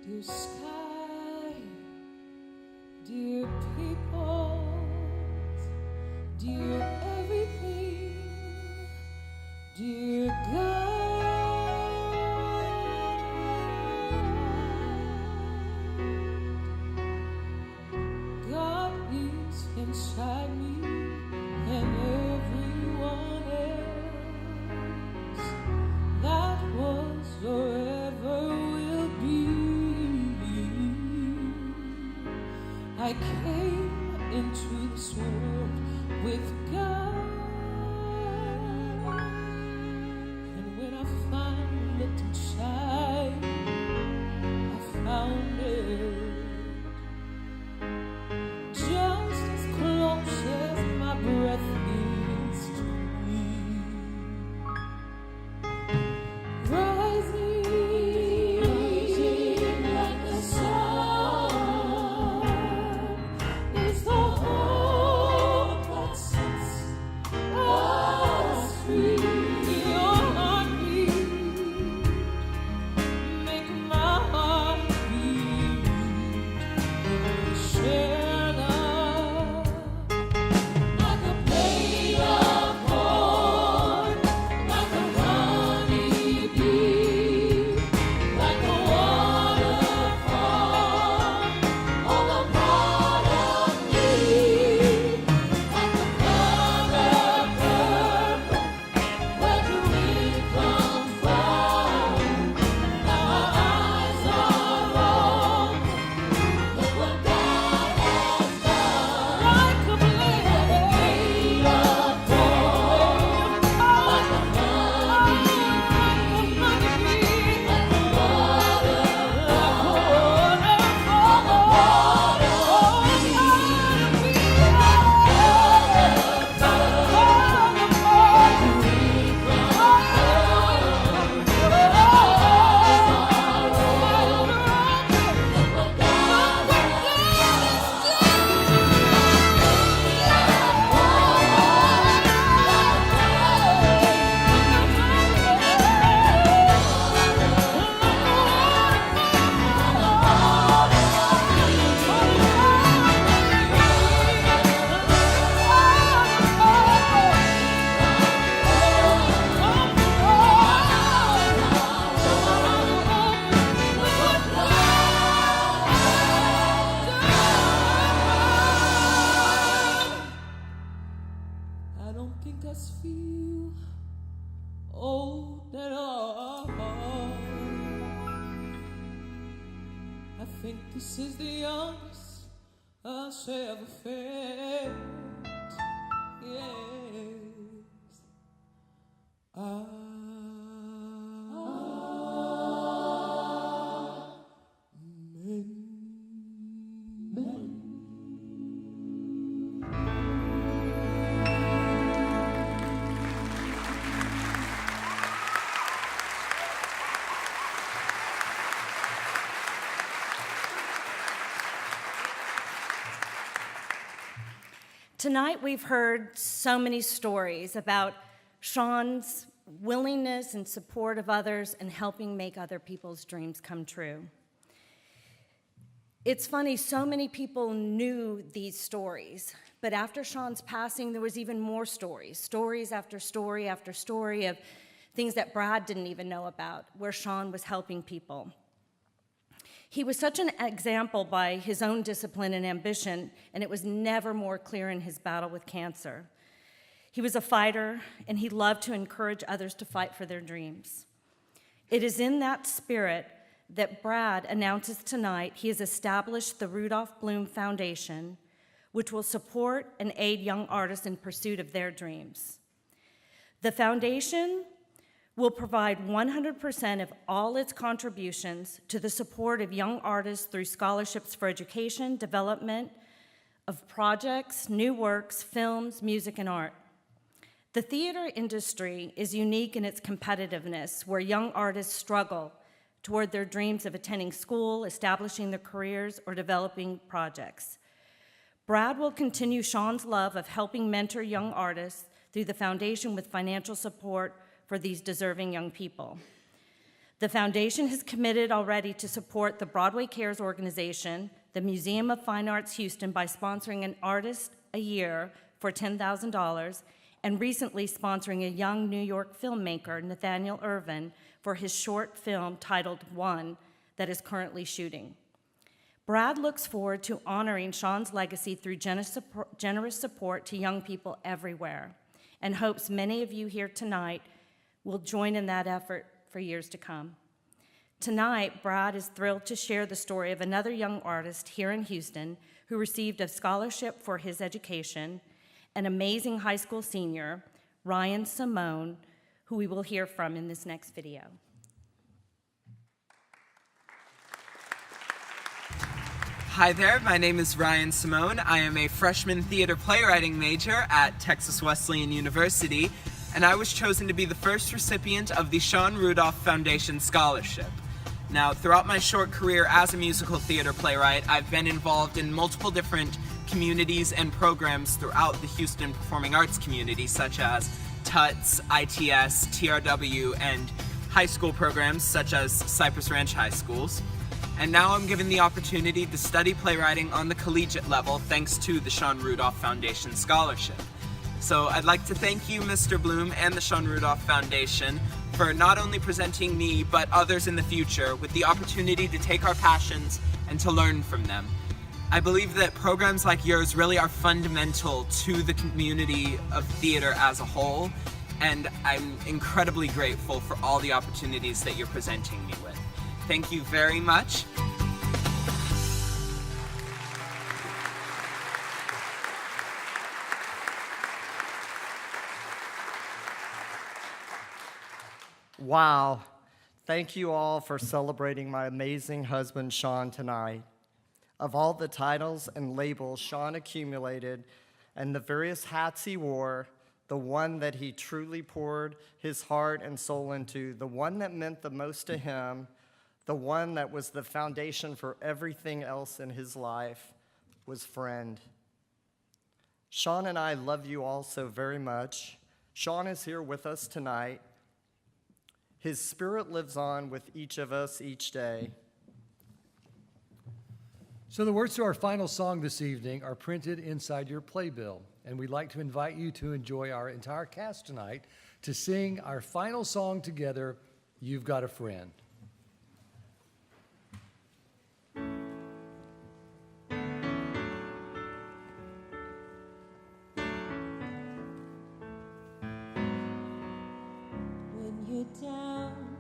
dear sky, dear peoples, dear everything, dear God. God is inside me and everyone else that was or ever will be. I came into this world with God, and when I finally looked inside, I found it. Just as close as my breath is to me, rising like the sun is the hope that sets us free. Your heartbeat make my heart beat. Share love like a plate of corn, like a honeybee, like a waterfall on the part of me, like the color purple. Where do we come from? Now our eyes are open. Look what God has done. Like a plate of corn, like a honeybee, like a waterfall on the part of me, I don't think I feel old at all. I think this is the youngest I've ever felt. Yes. Tonight, we've heard so many stories about Sean's willingness and support of others and helping make other people's dreams come true. It's funny, so many people knew these stories, but after Sean's passing, there was even more stories, stories after story after story of things that Brad didn't even know about, where Sean was helping people. He was such an example by his own discipline and ambition, and it was never more clear in his battle with cancer. He was a fighter, and he loved to encourage others to fight for their dreams. It is in that spirit that Brad announces tonight he has established the Rudolph Bloom Foundation, which will support and aid young artists in pursuit of their dreams. The foundation will provide 100% of all its contributions to the support of young artists through scholarships for education, development of projects, new works, films, music, and art. The theater industry is unique in its competitiveness, where young artists struggle toward their dreams of attending school, establishing their careers, or developing projects. Brad will continue Sean's love of helping mentor young artists through the foundation with financial support for these deserving young people. The foundation has committed already to support the Broadway Cares organization, the Museum of Fine Arts Houston, by sponsoring an artist a year for $10,000, and recently sponsoring a young New York filmmaker, Nathaniel Irvin, for his short film titled One that is currently shooting. Brad looks forward to honoring Sean's legacy through generous support to young people everywhere, and hopes many of you here tonight will join in that effort for years to come. Tonight, Brad is thrilled to share the story of another young artist here in Houston who received a scholarship for his education, an amazing high school senior, Ryan Simone, who we will hear from in this next video. Hi there, my name is Ryan Simone. I am a freshman theater playwriting major at Texas Wesleyan University, and I was chosen to be the first recipient of the Sean Rudolph Foundation Scholarship. Now, throughout my short career as a musical theater playwright, I've been involved in multiple different communities and programs throughout the Houston performing arts community, such as TUTS, ITS, TRW, and high school programs such as Cypress Ranch High Schools. And now I'm given the opportunity to study playwriting on the collegiate level thanks to the Sean Rudolph Foundation Scholarship. So I'd like to thank you, Mr. Bloom, and the Sean Rudolph Foundation for not only presenting me, but others in the future with the opportunity to take our passions and to learn from them. I believe that programs like yours really are fundamental to the community of theater as a whole, and I'm incredibly grateful for all the opportunities that you're presenting me with. Thank you very much. Wow. Thank you all for celebrating my amazing husband, Sean, tonight. Of all the titles and labels Sean accumulated and the various hats he wore, the one that he truly poured his heart and soul into, the one that meant the most to him, the one that was the foundation for everything else in his life, was friend. Sean and I love you all so very much. Sean is here with us tonight. His spirit lives on with each of us each day. So the words to our final song this evening are printed inside your playbill, and we'd like to invite you to enjoy our entire cast tonight to sing our final song together, You've Got a Friend. When you're down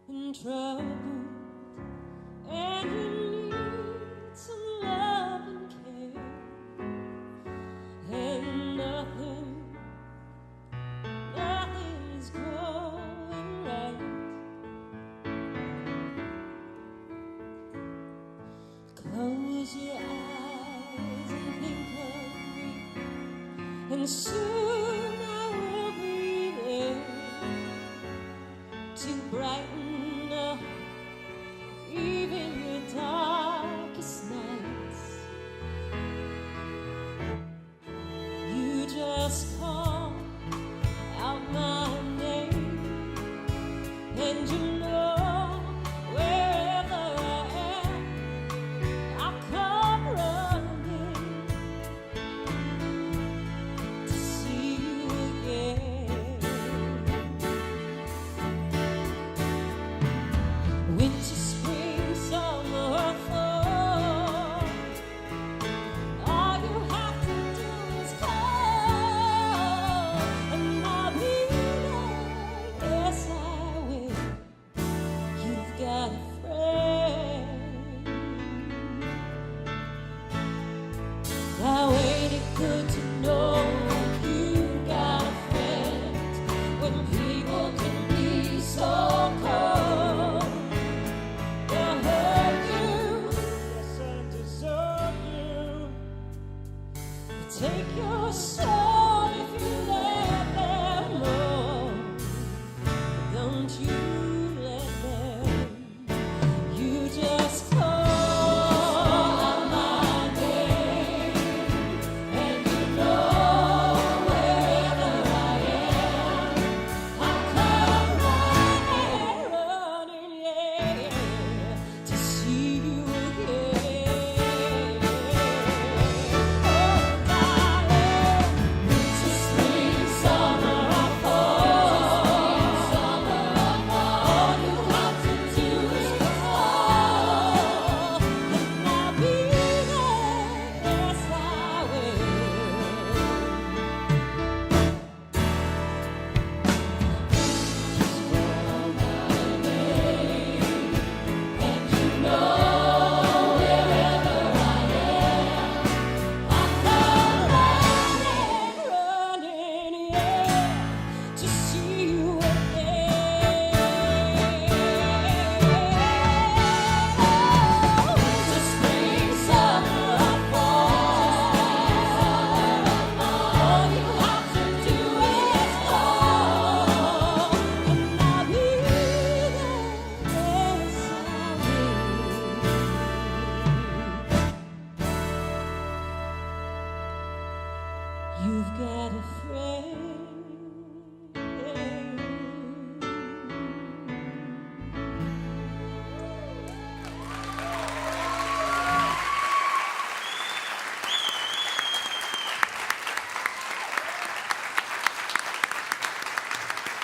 and troubled and you need some love and care, and nothing's going right. Close your eyes and think of me, and soon I will be there to brighten up even your darkest nights. You just call out my name, and you know wherever I am, I'll come running to see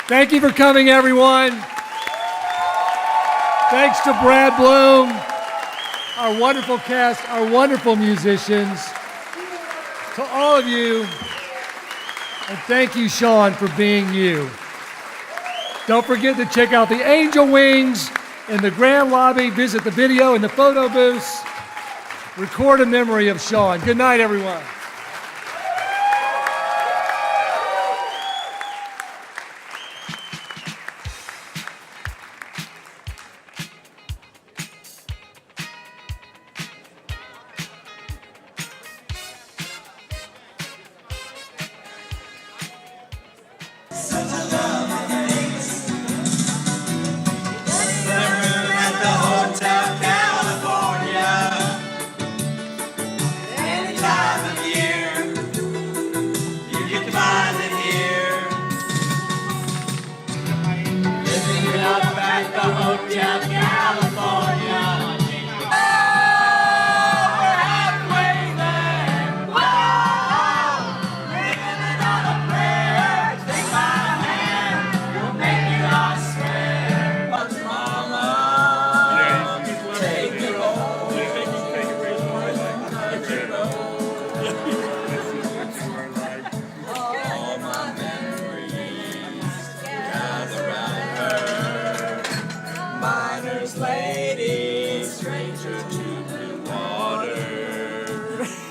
Thank you for coming, everyone. Thanks to Brad Bloom, our wonderful cast, our wonderful musicians, to all of you, and thank you, Sean, for being you. Don't forget to check out the Angel Wings in the Grand Lobby. Visit the video and the photo booths. Record a memory of Sean. Good night, everyone.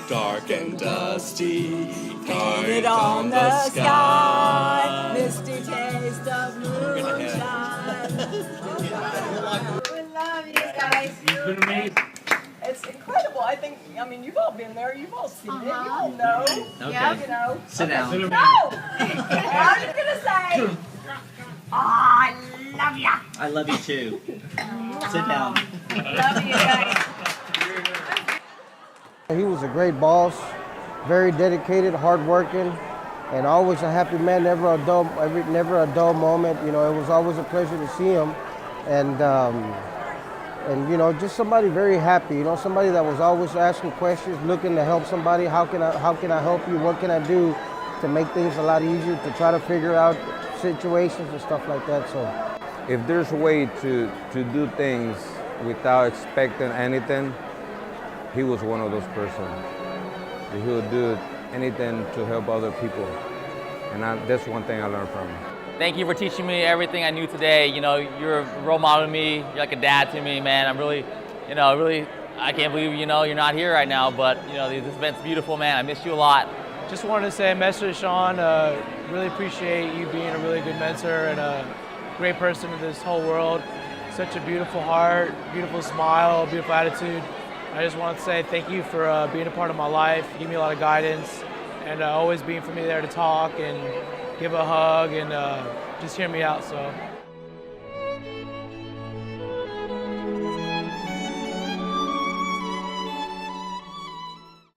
Dark and dusty, painted on the sky, misty taste of moonshine. We love you guys. You've been amazing. It's incredible. I mean, you've all been there. You've all seen it. You all know. Okay. You know. Sit down. No! I was going to say, I love ya. I love you too. Sit down. Love you guys. He was a great boss, very dedicated, hardworking, and always a happy man. Never a dull moment. You know, it was always a pleasure to see him, and you know, just somebody very happy. You know, somebody that was always asking questions, looking to help somebody. How can I help you? What can I do to make things a lot easier? To try to figure out situations and stuff like that. So, if there's a way to do things without expecting anything, he was one of those persons. He would do anything to help other people. And that's one thing I learned from him. Thank you for teaching me everything I knew today. You know, you're a role model to me. You're like a dad to me, man. I'm really, I can't believe, you're not here right now, but, this event's beautiful, man. I miss you a lot. Just wanted to say a message to Sean. Really appreciate you being a really good mentor and a great person to this whole world. Such a beautiful heart, beautiful smile, beautiful attitude. I just want to say thank you for being a part of my life, give me a lot of guidance, and always being for me there to talk and give a hug and just hear me out. So